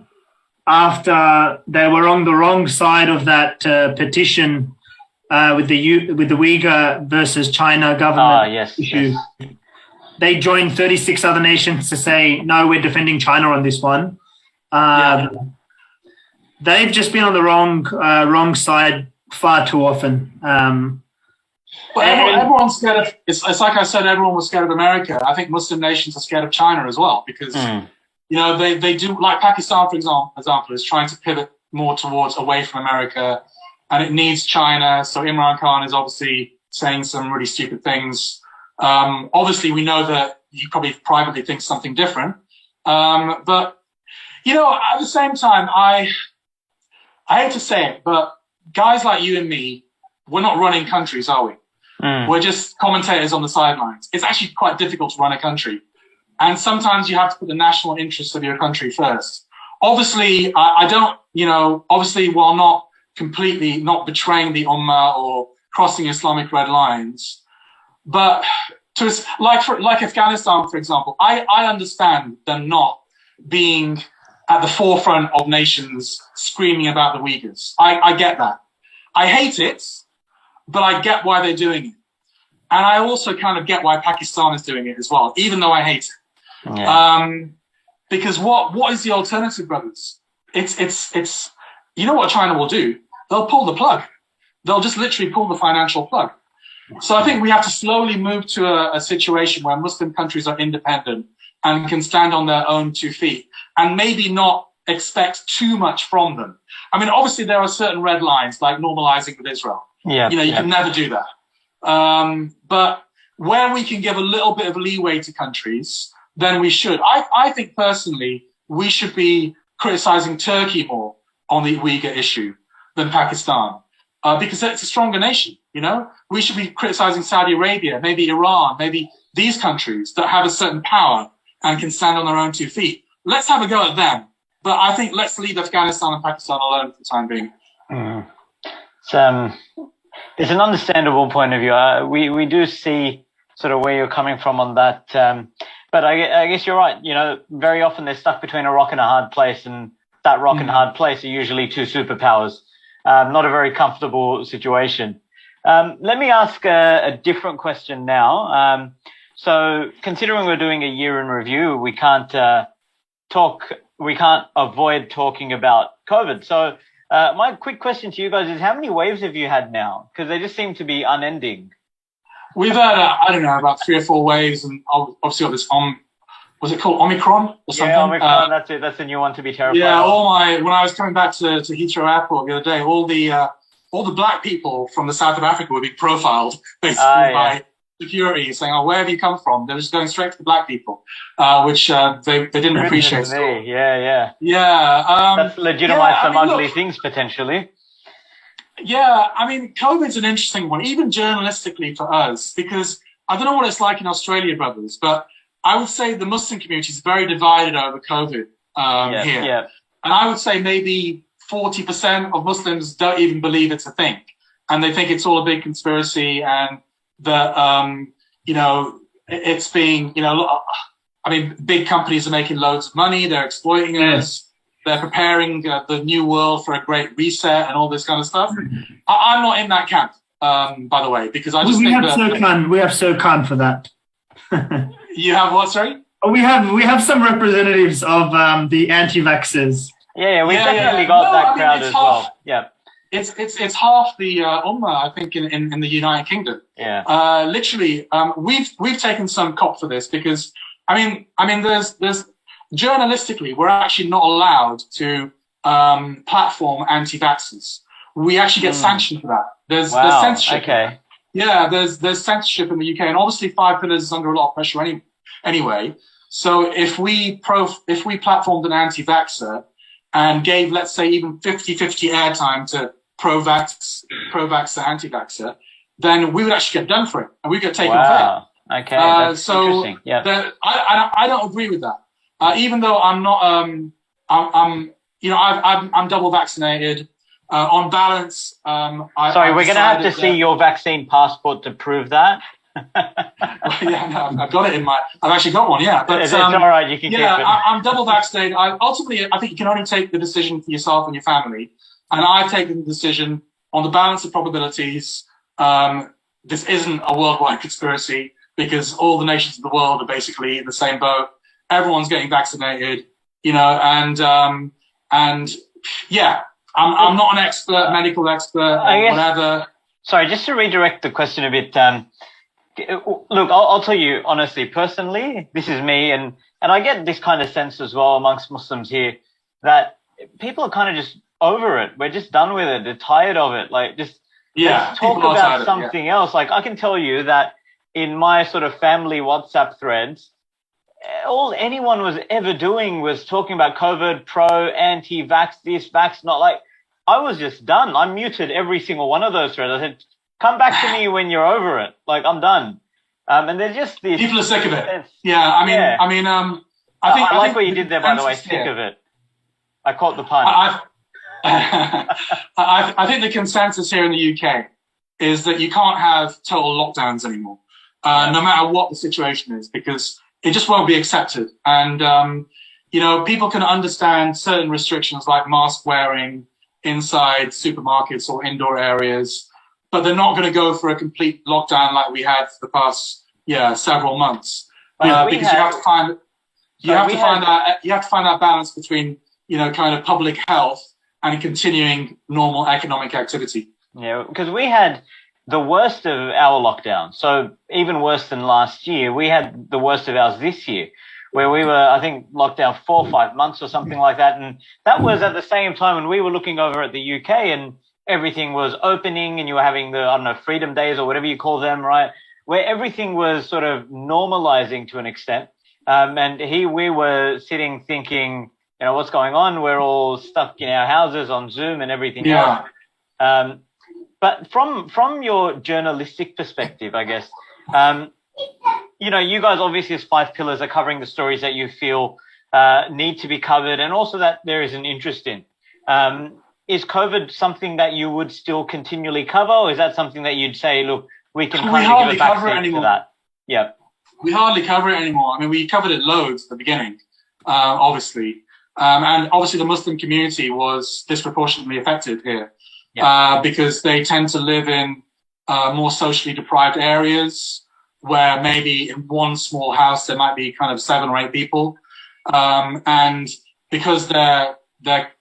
after they were on the wrong side of that petition with the Uyghur versus China government issue. Yes. They joined 36 other nations to say, no, we're defending China on this one. They've just been on the wrong side far too often. But everyone's scared of, it's like I said, everyone was scared of America. I think Muslim nations are scared of China as well because, you know, they do, like Pakistan, for example, is trying to pivot more towards away from America, and it needs China. So Imran Khan is obviously saying some really stupid things. Obviously, we know that he probably privately thinks something different. But, you know, at the same time, I hate to say it, but guys like you and me, we're not running countries, are we? We're just commentators on the sidelines. It's actually quite difficult to run a country. And sometimes you have to put the national interests of your country first. Obviously, I don't, you know, obviously while not betraying the Ummah or crossing Islamic red lines, But like Afghanistan, for example, I understand them not being at the forefront of nations screaming about the Uyghurs. I get that. I hate it, but I get why they're doing it. And I also kind of get why Pakistan is doing it as well, even though I hate it. Yeah. Because what is the alternative, brothers? It's you know what China will do? They'll pull the plug. They'll just literally pull the financial plug. So I think we have to slowly move to a situation where Muslim countries are independent and can stand on their own 2 feet and maybe not expect too much from them. I mean, obviously there are certain red lines like normalizing with Israel. Yeah, you know, you can never do that. But where we can give a little bit of leeway to countries, then we should. I think personally, we should be criticizing Turkey more on the Uyghur issue than Pakistan, because it's a stronger nation, you know? We should be criticizing Saudi Arabia, maybe Iran, maybe these countries that have a certain power and can stand on their own 2 feet. Let's have a go at them. But I think let's leave Afghanistan and Pakistan alone for the time being. It's an understandable point of view. We do see sort of where you're coming from on that. But I guess you're right. You know, very often they're stuck between a rock and a hard place, and that rock and hard place are usually 2 superpowers. Not a very comfortable situation. Let me ask a different question now. So considering we're doing a year in review, we can't avoid talking about COVID. So my quick question to you guys is, how many waves have you had now? Because they just seem to be unending. We've had, I don't know, about 3 or 4 waves, and obviously got this was it called Omicron or something? Yeah, Omicron, that's it. That's a new one to be terrified. Yeah, when I was coming back to Heathrow Airport the other day, all the black people from the south of Africa were being profiled basically by security, saying, "Oh, where have you come from?" They're just going straight to the black people, which they didn't appreciate. Yeah. That's legitimized some ugly things potentially. Yeah, I mean, COVID's an interesting one, even journalistically for us, because I don't know what it's like in Australia, brothers, but I would say the Muslim community is very divided over COVID here. Yeah. And I would say maybe 40% of Muslims don't even believe it's a thing. And they think it's all a big conspiracy, and that, you know, it's being, you know, I mean, big companies are making loads of money. They're exploiting us. They're preparing the new world for a great reset and all this kind of stuff. I'm not in that camp, by the way, because I just think that... We have SOCAN for that. You have what, sorry? We have some representatives of the anti-vaxxers. Yeah, we've definitely got that crowd as well. Yeah. It's half the Ummah, I think, in the United Kingdom. Yeah. Literally, we've taken some cop for this, because I mean, there's journalistically, we're actually not allowed to platform anti-vaxxers. We actually get sanctioned for that. There's censorship. Okay. Yeah, there's censorship in the UK, and obviously 5 Pillars is under a lot of pressure anyway. So if we platformed an anti-vaxxer and gave, let's say, even 50-50 airtime to pro-vaxxer, anti-vaxxer, then we would actually get done for it, and we get taken off air. Okay, that's interesting. Yeah. I don't agree with that. Even though I'm not, I'm double vaccinated. On balance, sorry, we're going to have to see your vaccine passport to prove that. I've got it I've actually got one, yeah. But it's all right, you can keep it. I'm double vaccinated. Ultimately, I think you can only take the decision for yourself and your family. And I've taken the decision on the balance of probabilities. This isn't a worldwide conspiracy, because all the nations of the world are basically in the same boat. Everyone's getting vaccinated, you know, and yeah, I'm not an expert, medical expert, or whatever. Sorry, just to redirect the question a bit. Look, I'll tell you honestly, personally, this is me, and I get this kind of sense as well amongst Muslims here, that people are kind of just over it. We're just done with it. They're tired of it. Like, just let's talk about something else. Like, I can tell you that in my sort of family WhatsApp threads, all anyone was ever doing was talking about COVID, pro, anti, vax, this, vax, not. Like, I was just done. I muted every single one of those threads. I said, come back to me when you're over it. Like, I'm done. And they're just these people are sick of it. Yeah, I like what you did there, by the way. Sick of it. I caught the pun. I think the consensus here in the UK is that you can't have total lockdowns anymore. no matter what the situation is, because it just won't be accepted. And, you know, people can understand certain restrictions like mask wearing inside supermarkets or indoor areas, but they're not going to go for a complete lockdown like we had for the past, several months. Because you have to find that balance between, you know, kind of public health and continuing normal economic activity. Yeah, because we had the worst of our lockdown. So even worse than last year, we had the worst of ours this year, where we were, I think, locked down 4 or 5 months or something like that. And that was at the same time when we were looking over at the UK and everything was opening and you were having the, I don't know, freedom days or whatever you call them, right? Where everything was sort of normalizing to an extent. And here we were sitting thinking, you know, what's going on? We're all stuck in our houses on Zoom and everything else. But from your journalistic perspective, I guess, you know, you guys obviously as Five Pillars are covering the stories that you feel need to be covered and also that there is an interest in. Is COVID something that you would still continually cover, or is that something that you'd say, look, we can kind of give a backseat to that? Yeah. We hardly cover it anymore. I mean, we covered it loads at the beginning, obviously. And obviously the Muslim community was disproportionately affected here. Because they tend to live in more socially deprived areas where maybe in one small house there might be kind of 7 or 8 people. And because they're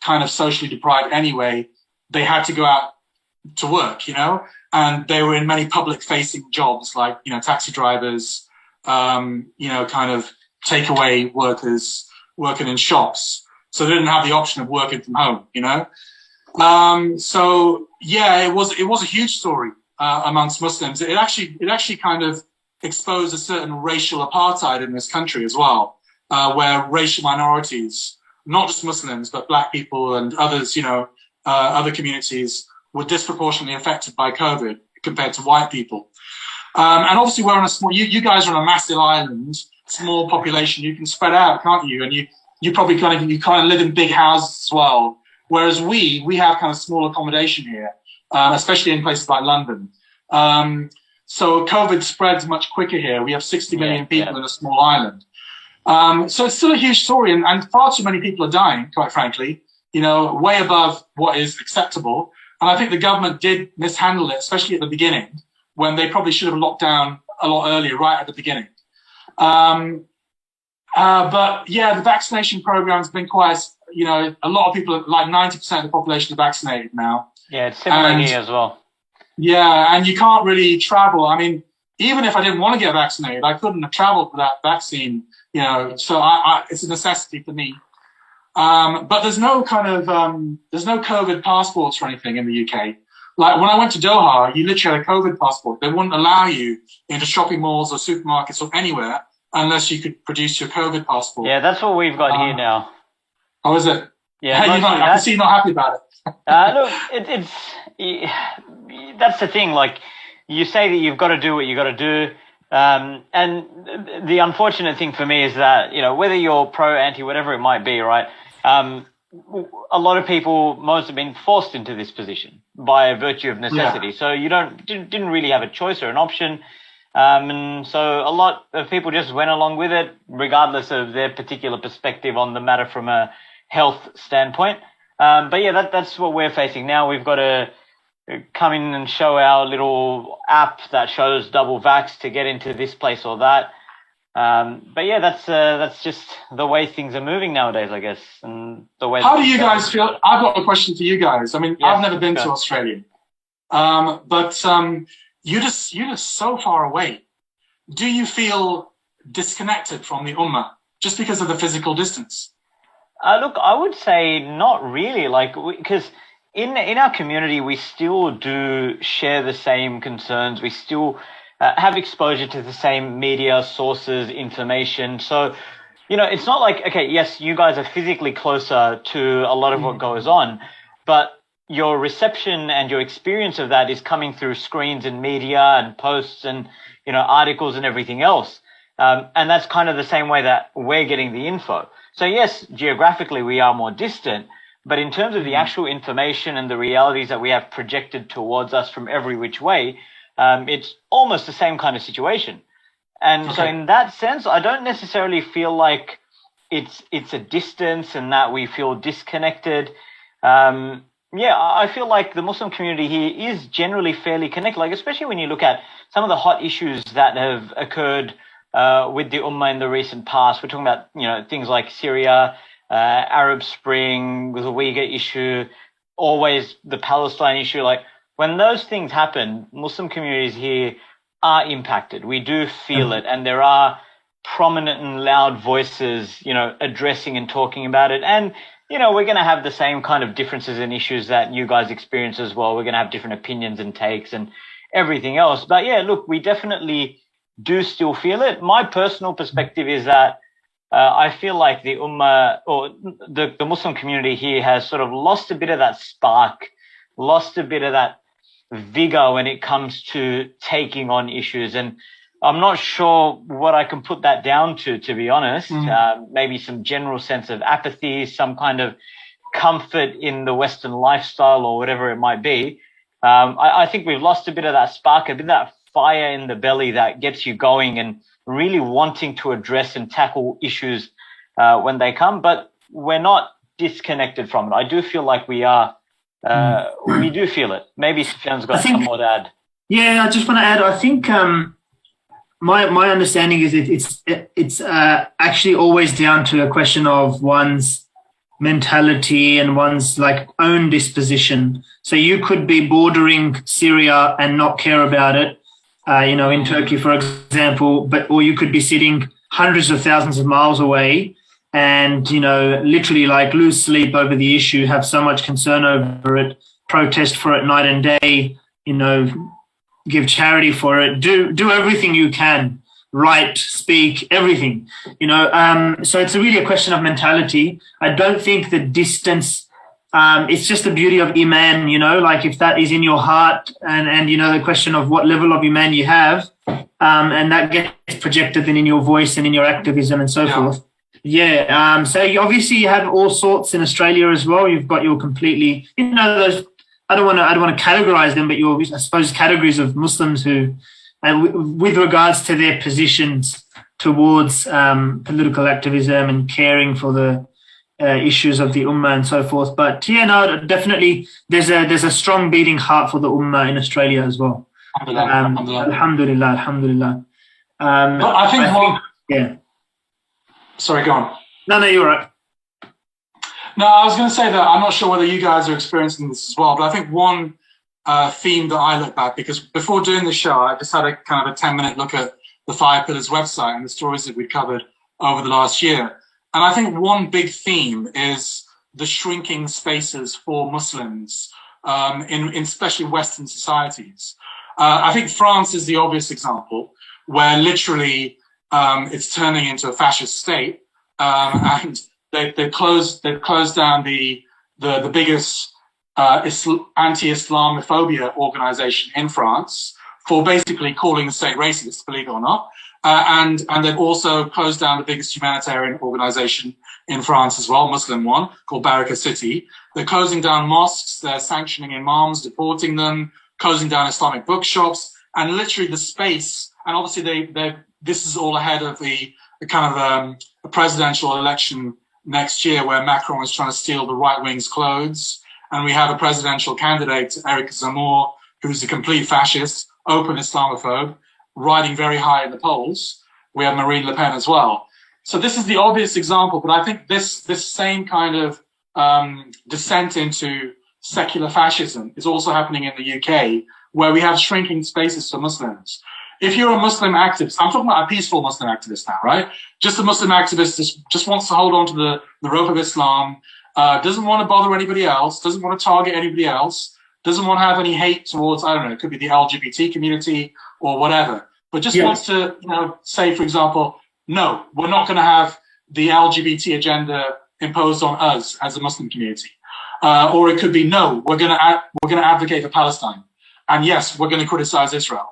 kind of socially deprived anyway, they had to go out to work, you know, and they were in many public facing jobs like, you know, taxi drivers, you know, kind of takeaway workers working in shops. So they didn't have the option of working from home, you know. So yeah, it was a huge story amongst Muslims. It actually kind of exposed a certain racial apartheid in this country as well, where racial minorities, not just Muslims but black people and others, you know, other communities were disproportionately affected by COVID compared to white people. And obviously we're on a small. You guys are on a massive island, small population. You can spread out, can't you? And you probably kind of live in big houses as well. Whereas we have kind of small accommodation here, especially in places like London. So COVID spreads much quicker here. We have 60 million people in a small island. So it's still a huge story, and far too many people are dying, quite frankly, you know, way above what is acceptable. And I think the government did mishandle it, especially at the beginning, when they probably should have locked down a lot earlier, right at the beginning. But yeah, the vaccination program has been quite, you know, a lot of people, like 90% of the population are vaccinated now. Yeah, it's similar here as well. Yeah, and you can't really travel. I mean, even if I didn't want to get vaccinated, I couldn't have traveled without vaccine, you know, so it's a necessity for me. But there's no kind of, there's no COVID passports or anything in the UK. Like when I went to Doha, you literally had a COVID passport. They wouldn't allow you into shopping malls or supermarkets or anywhere unless you could produce your COVID passport. Yeah, that's what we've got here now. Oh, is it? Yeah, hey, I can see you're not happy about it. Look, that's the thing. Like, you say that you've got to do what you got to do. And the unfortunate thing for me is that, you know, whether you're pro, anti, whatever it might be, right? A lot of people, most have been forced into this position by virtue of necessity. Yeah. So you didn't really have a choice or an option. And so a lot of people just went along with it, regardless of their particular perspective on the matter from a health standpoint. But yeah, that's what we're facing now. We've got to come in and show our little app that shows double vax to get into this place or that. But yeah, that's just the way things are moving nowadays, I guess. And the way. How do you guys feel? I've got a question for you guys. I mean, yes, I've never been to Australia, but you're just so far away. Do you feel disconnected from the Ummah just because of the physical distance? Look, I would say not really. Like, because in our community, we still do share the same concerns. We still have exposure to the same media sources, information. So, you know, it's not like, okay, yes, you guys are physically closer to a lot of what goes on, but your reception and your experience of that is coming through screens and media and posts and, you know, articles and everything else. And that's kind of the same way that we're getting the info. So yes, geographically we are more distant, but in terms of the actual information and the realities that we have projected towards us from every which way, it's almost the same kind of situation. And so in that sense, I don't necessarily feel like it's a distance and that we feel disconnected. I feel like the Muslim community here is generally fairly connected, like especially when you look at some of the hot issues that have occurred with the Ummah in the recent past. We're talking about, things like Syria, Arab Spring, with the Uyghur issue, always the Palestine issue. Like when those things happen, Muslim communities here are impacted. We do feel it, and there are prominent and loud voices, addressing and talking about it. And, we're going to have the same kind of differences and issues that you guys experience as well. We're going to have different opinions and takes and everything else. But yeah, look, we definitely do still feel it. My personal perspective is that I feel like the Ummah or the Muslim community here has sort of lost a bit of that spark, lost a bit of that vigor when it comes to taking on issues. And I'm not sure what I can put that down to be honest. Maybe some general sense of apathy, some kind of comfort in the Western lifestyle or whatever it might be. I think we've lost a bit of that spark, a bit of that fire in the belly that gets you going and really wanting to address and tackle issues when they come. But we're not disconnected from it. I do feel like we are. We do feel it. Maybe Sufyan's got some more to add. Yeah, I just want to add. I think my understanding is it's actually always down to a question of one's mentality and one's own disposition. So you could be bordering Syria and not care about it, in Turkey, for example, or you could be sitting hundreds of thousands of miles away and, literally lose sleep over the issue, have so much concern over it, protest for it night and day, give charity for it, do everything you can, write, speak, everything, so it's really a question of mentality. I don't think the distance, it's just the beauty of Iman, if that is in your heart and the question of what level of Iman you have, and that gets projected then in your voice and in your activism and so forth. Yeah. So obviously you have all sorts in Australia as well. You've got your completely, those, I don't want to categorize them, but I suppose categories of Muslims who, with regards to their positions towards political activism and caring for the issues of the Ummah and so forth. But definitely there's a strong beating heart for the Ummah in Australia as well. Alhamdulillah. I think Sorry, go on. No, you're right. No, I was going to say that I'm not sure whether you guys are experiencing this as well, but I think one theme that I look at, because before doing the show, I just had a kind of a 10-minute look at the Five Pillars website and the stories that we covered over the last year. And I think one big theme is the shrinking spaces for Muslims in especially Western societies. I think France is the obvious example, where literally it's turning into a fascist state, and they've closed down the biggest anti-Islamophobia organization in France for basically calling the state racist, believe it or not. And they've also closed down the biggest humanitarian organization in France as well, Muslim one, called 𝘨𝘂𝗵. They're closing down mosques, they're sanctioning imams, deporting them, closing down Islamic bookshops, and literally the space. And obviously this is all ahead of the kind of a presidential election next year, where Macron is trying to steal the right wing's clothes. And we have a presidential candidate, 𝘨𝑒𝗿, who's a complete fascist, open Islamophobe, riding very high in the polls. We have Marine Le Pen as well. So this is the obvious example, but I think this same kind of descent into secular fascism is also happening in the UK, where we have shrinking spaces for Muslims. If you're a Muslim activist, I'm talking about a peaceful Muslim activist now, right? Just a Muslim activist just wants to hold on to the rope of Islam, doesn't want to bother anybody else, doesn't want to target anybody else, doesn't want to have any hate towards, I don't know, it could be the LGBT community or whatever, but just wants to, say, for example, no, we're not going to have the LGBT agenda imposed on us as a Muslim community. Or it could be, no, we're going to advocate for Palestine. And yes, we're going to criticize Israel.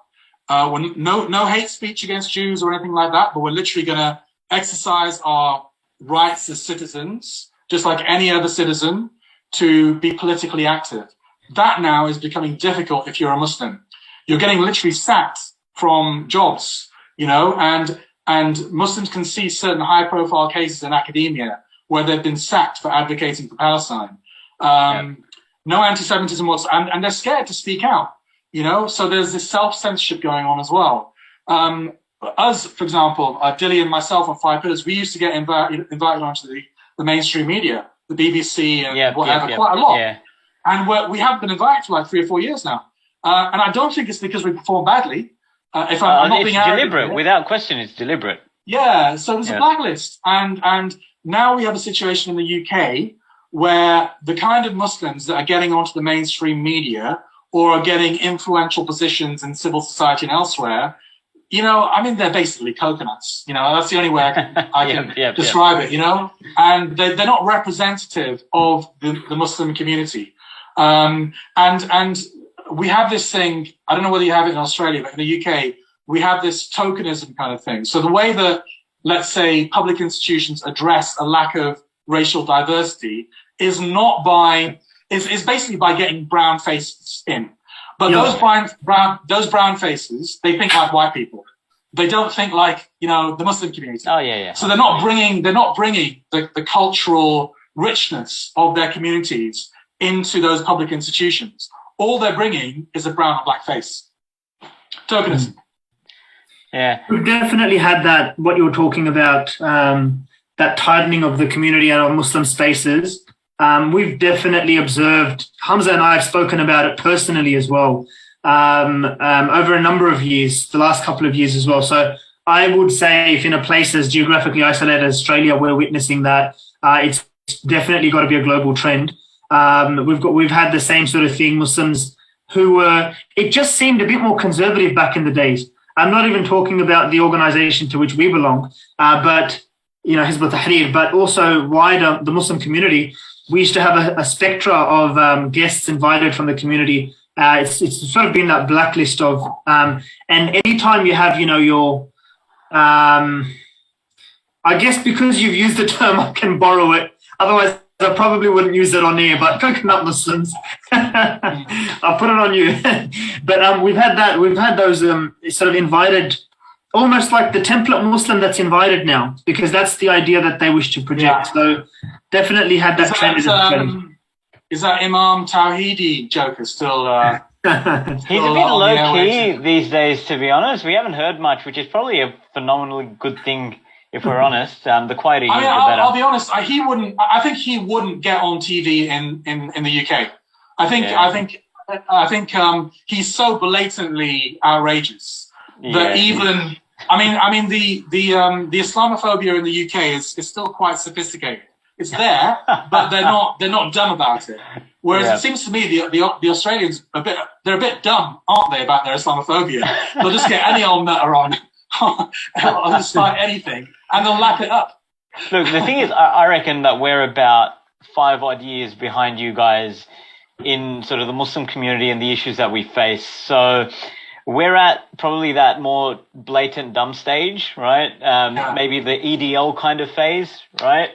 No hate speech against Jews or anything like that, but we're literally going to exercise our rights as citizens, just like any other citizen, to be politically active. That now is becoming difficult if you're a Muslim. You're getting literally sacked from jobs. and Muslims can see certain high-profile cases in academia where they've been sacked for advocating for Palestine. No anti-Semitism whatsoever, and they're scared to speak out, So there's this self-censorship going on as well. Us, for example, Dilly and myself on Five Pillars, we used to get invited onto the mainstream media, the BBC and whatever, quite a lot. Yeah. And we haven't been invited for like 3 or 4 years now. And I don't think it's because we perform badly. If I'm not being deliberate, without question, it's deliberate. Yeah, so there's a blacklist. And now we have a situation in the UK where the kind of Muslims that are getting onto the mainstream media or are getting influential positions in civil society and elsewhere, they're basically coconuts. That's the only way I can describe it, And they're not representative of the Muslim community. And we have this thing, I don't know whether you have it in Australia, but in the UK, we have this tokenism kind of thing. So the way that, let's say, public institutions address a lack of racial diversity is basically by getting brown faces in. But those brown faces, they think like white people. They don't think like, the Muslim community. Oh, yeah. So they're not bringing the cultural richness of their communities into those public institutions. All they're bringing is a brown and black face. Tokenism. Yeah. We've definitely had that, what you were talking about, that tightening of the community and of Muslim spaces. We've definitely observed, Hamza and I have spoken about it personally as well, over a number of years, the last couple of years as well. So I would say if in a place as geographically isolated as Australia, we're witnessing that, it's definitely got to be a global trend. We've had the same sort of thing, Muslims who were, it just seemed a bit more conservative back in the days. I'm not even talking about the organization to which we belong, but, Hizb ut-Tahrir, but also wider, the Muslim community. We used to have a spectra of guests invited from the community. It's sort of been that blacklist of, and anytime you have, your, I guess because you've used the term, I can borrow it. Otherwise, I probably wouldn't use it on air, but coconut Muslims, I'll put it on you. But we've had those sort of invited, almost like the template Muslim that's invited now, because that's the idea that they wish to project. Yeah. So definitely had that trend. Is that Imam Tawhidi joker still? He's a bit low-key these days, to be honest. We haven't heard much, which is probably a phenomenally good thing. If we're honest, the quieter he is, the better. I'll be honest. I think he wouldn't get on TV in the UK. I think he's so blatantly outrageous that even. I mean the Islamophobia in the UK is still quite sophisticated. It's there, but they're not dumb about it. Whereas it seems to me the Australians they're a bit dumb, aren't they, about their Islamophobia? They'll just get any old nutter on, or just start anything. And they'll lap it up. Look, the thing is, I reckon that we're about 5 odd years behind you guys in sort of the Muslim community and the issues that we face. So we're at probably that more blatant dumb stage, right? Maybe the EDL kind of phase, right?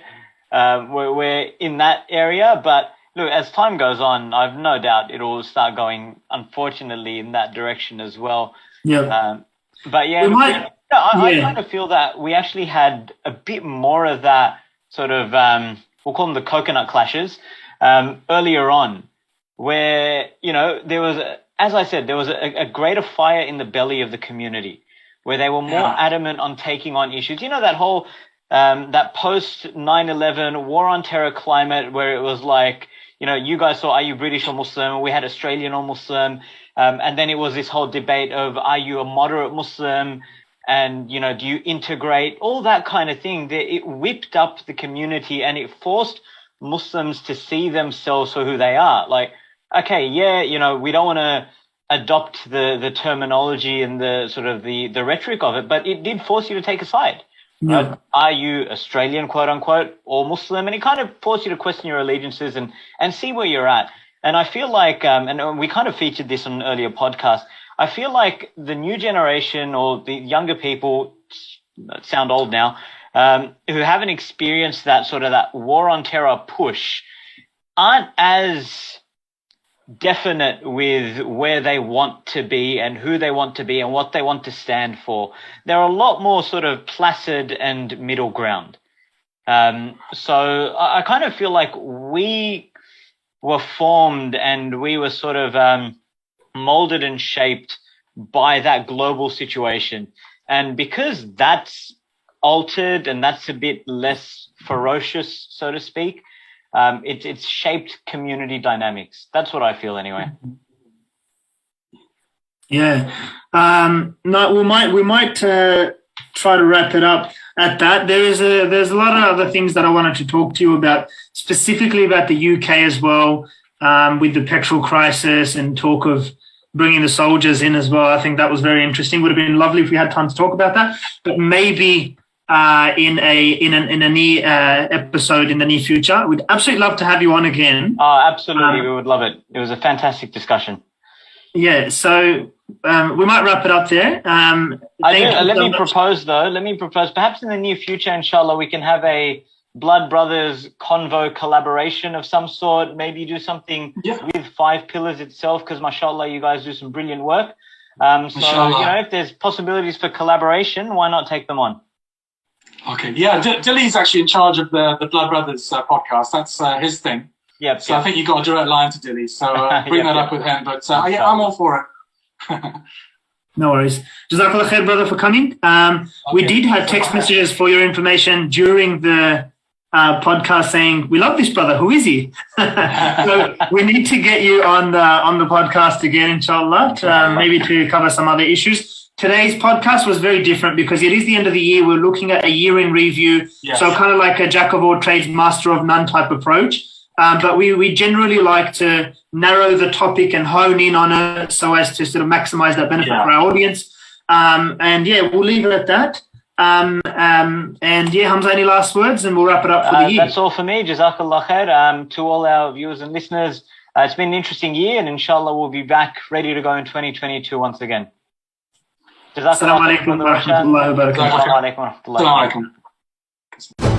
We're in that area. But look, as time goes on, I've no doubt it'll start going, unfortunately, in that direction as well. Yeah. But yeah. I kind of feel that we actually had a bit more of that sort of, we'll call them the coconut clashes, earlier on, where, there was, as I said, there was a greater fire in the belly of the community, where they were more adamant on taking on issues. That whole, that post 9/11 war on terror climate, where it was like, you guys saw, are you British or Muslim? We had Australian or Muslim. And then it was this whole debate of, are you a moderate Muslim? And, do you integrate? All that kind of thing. It whipped up the community and it forced Muslims to see themselves for who they are. Like, okay, we don't want to adopt the terminology and the sort of the rhetoric of it, but it did force you to take a side. Yeah. Are you Australian, quote unquote, or Muslim? And it kind of forced you to question your allegiances and see where you're at. And I feel like, and we kind of featured this on an earlier podcast, I feel like the new generation or the younger people, sound old now, who haven't experienced that sort of that war on terror push, aren't as definite with where they want to be and who they want to be and what they want to stand for. They're a lot more sort of placid and middle ground. So I kind of feel like we were formed and we were sort of molded and shaped by that global situation. And because that's altered and that's a bit less ferocious, so to speak, it's shaped community dynamics. That's what I feel anyway. Yeah. No, we might try to wrap it up at that. There's a lot of other things that I wanted to talk to you about, specifically about the UK as well, with the petrol crisis and talk of bringing the soldiers in as well. I think that was very interesting. Would have been lovely if we had time to talk about that, but maybe in a near episode in the near future. We'd absolutely love to have you on again. Oh, absolutely. We would love it. It was a fantastic discussion. Yeah, so we might wrap it up there. Let me propose, perhaps in the near future, inshallah, we can have a Blood Brothers Convo collaboration of some sort. Maybe do something with Five Pillars itself, because mashallah, you guys do some brilliant work. So, if there's possibilities for collaboration, why not take them on? Okay, yeah, Dilly's actually in charge of the Blood Brothers podcast. That's his thing. Yep. So I think you got a direct line to Dilly. So bring that up with him. But yeah, I'm all for it. No worries. Jazakallah khair, brother, for coming. We did have text messages for your information during the podcast saying, we love this brother. Who is he? So we need to get you on the podcast again, inshallah, maybe to cover some other issues. Today's podcast was very different because it is the end of the year. We're looking at a year in review. Yes. So kind of like a jack of all trades, master of none type approach. But we generally like to narrow the topic and hone in on it so as to sort of maximize that benefit for our audience. And yeah, we'll leave it at that. And yeah, Hamza, any last words and we'll wrap it up for the year. That's all for me. Jazakallah khair. To all our viewers and listeners, it's been an interesting year and inshallah we'll be back ready to go in 2022 once again. Assalamu alaikum wa rahmatullahi wa barakatuh. Assalamu alaikum wa rahmatullahi wa barakatuh.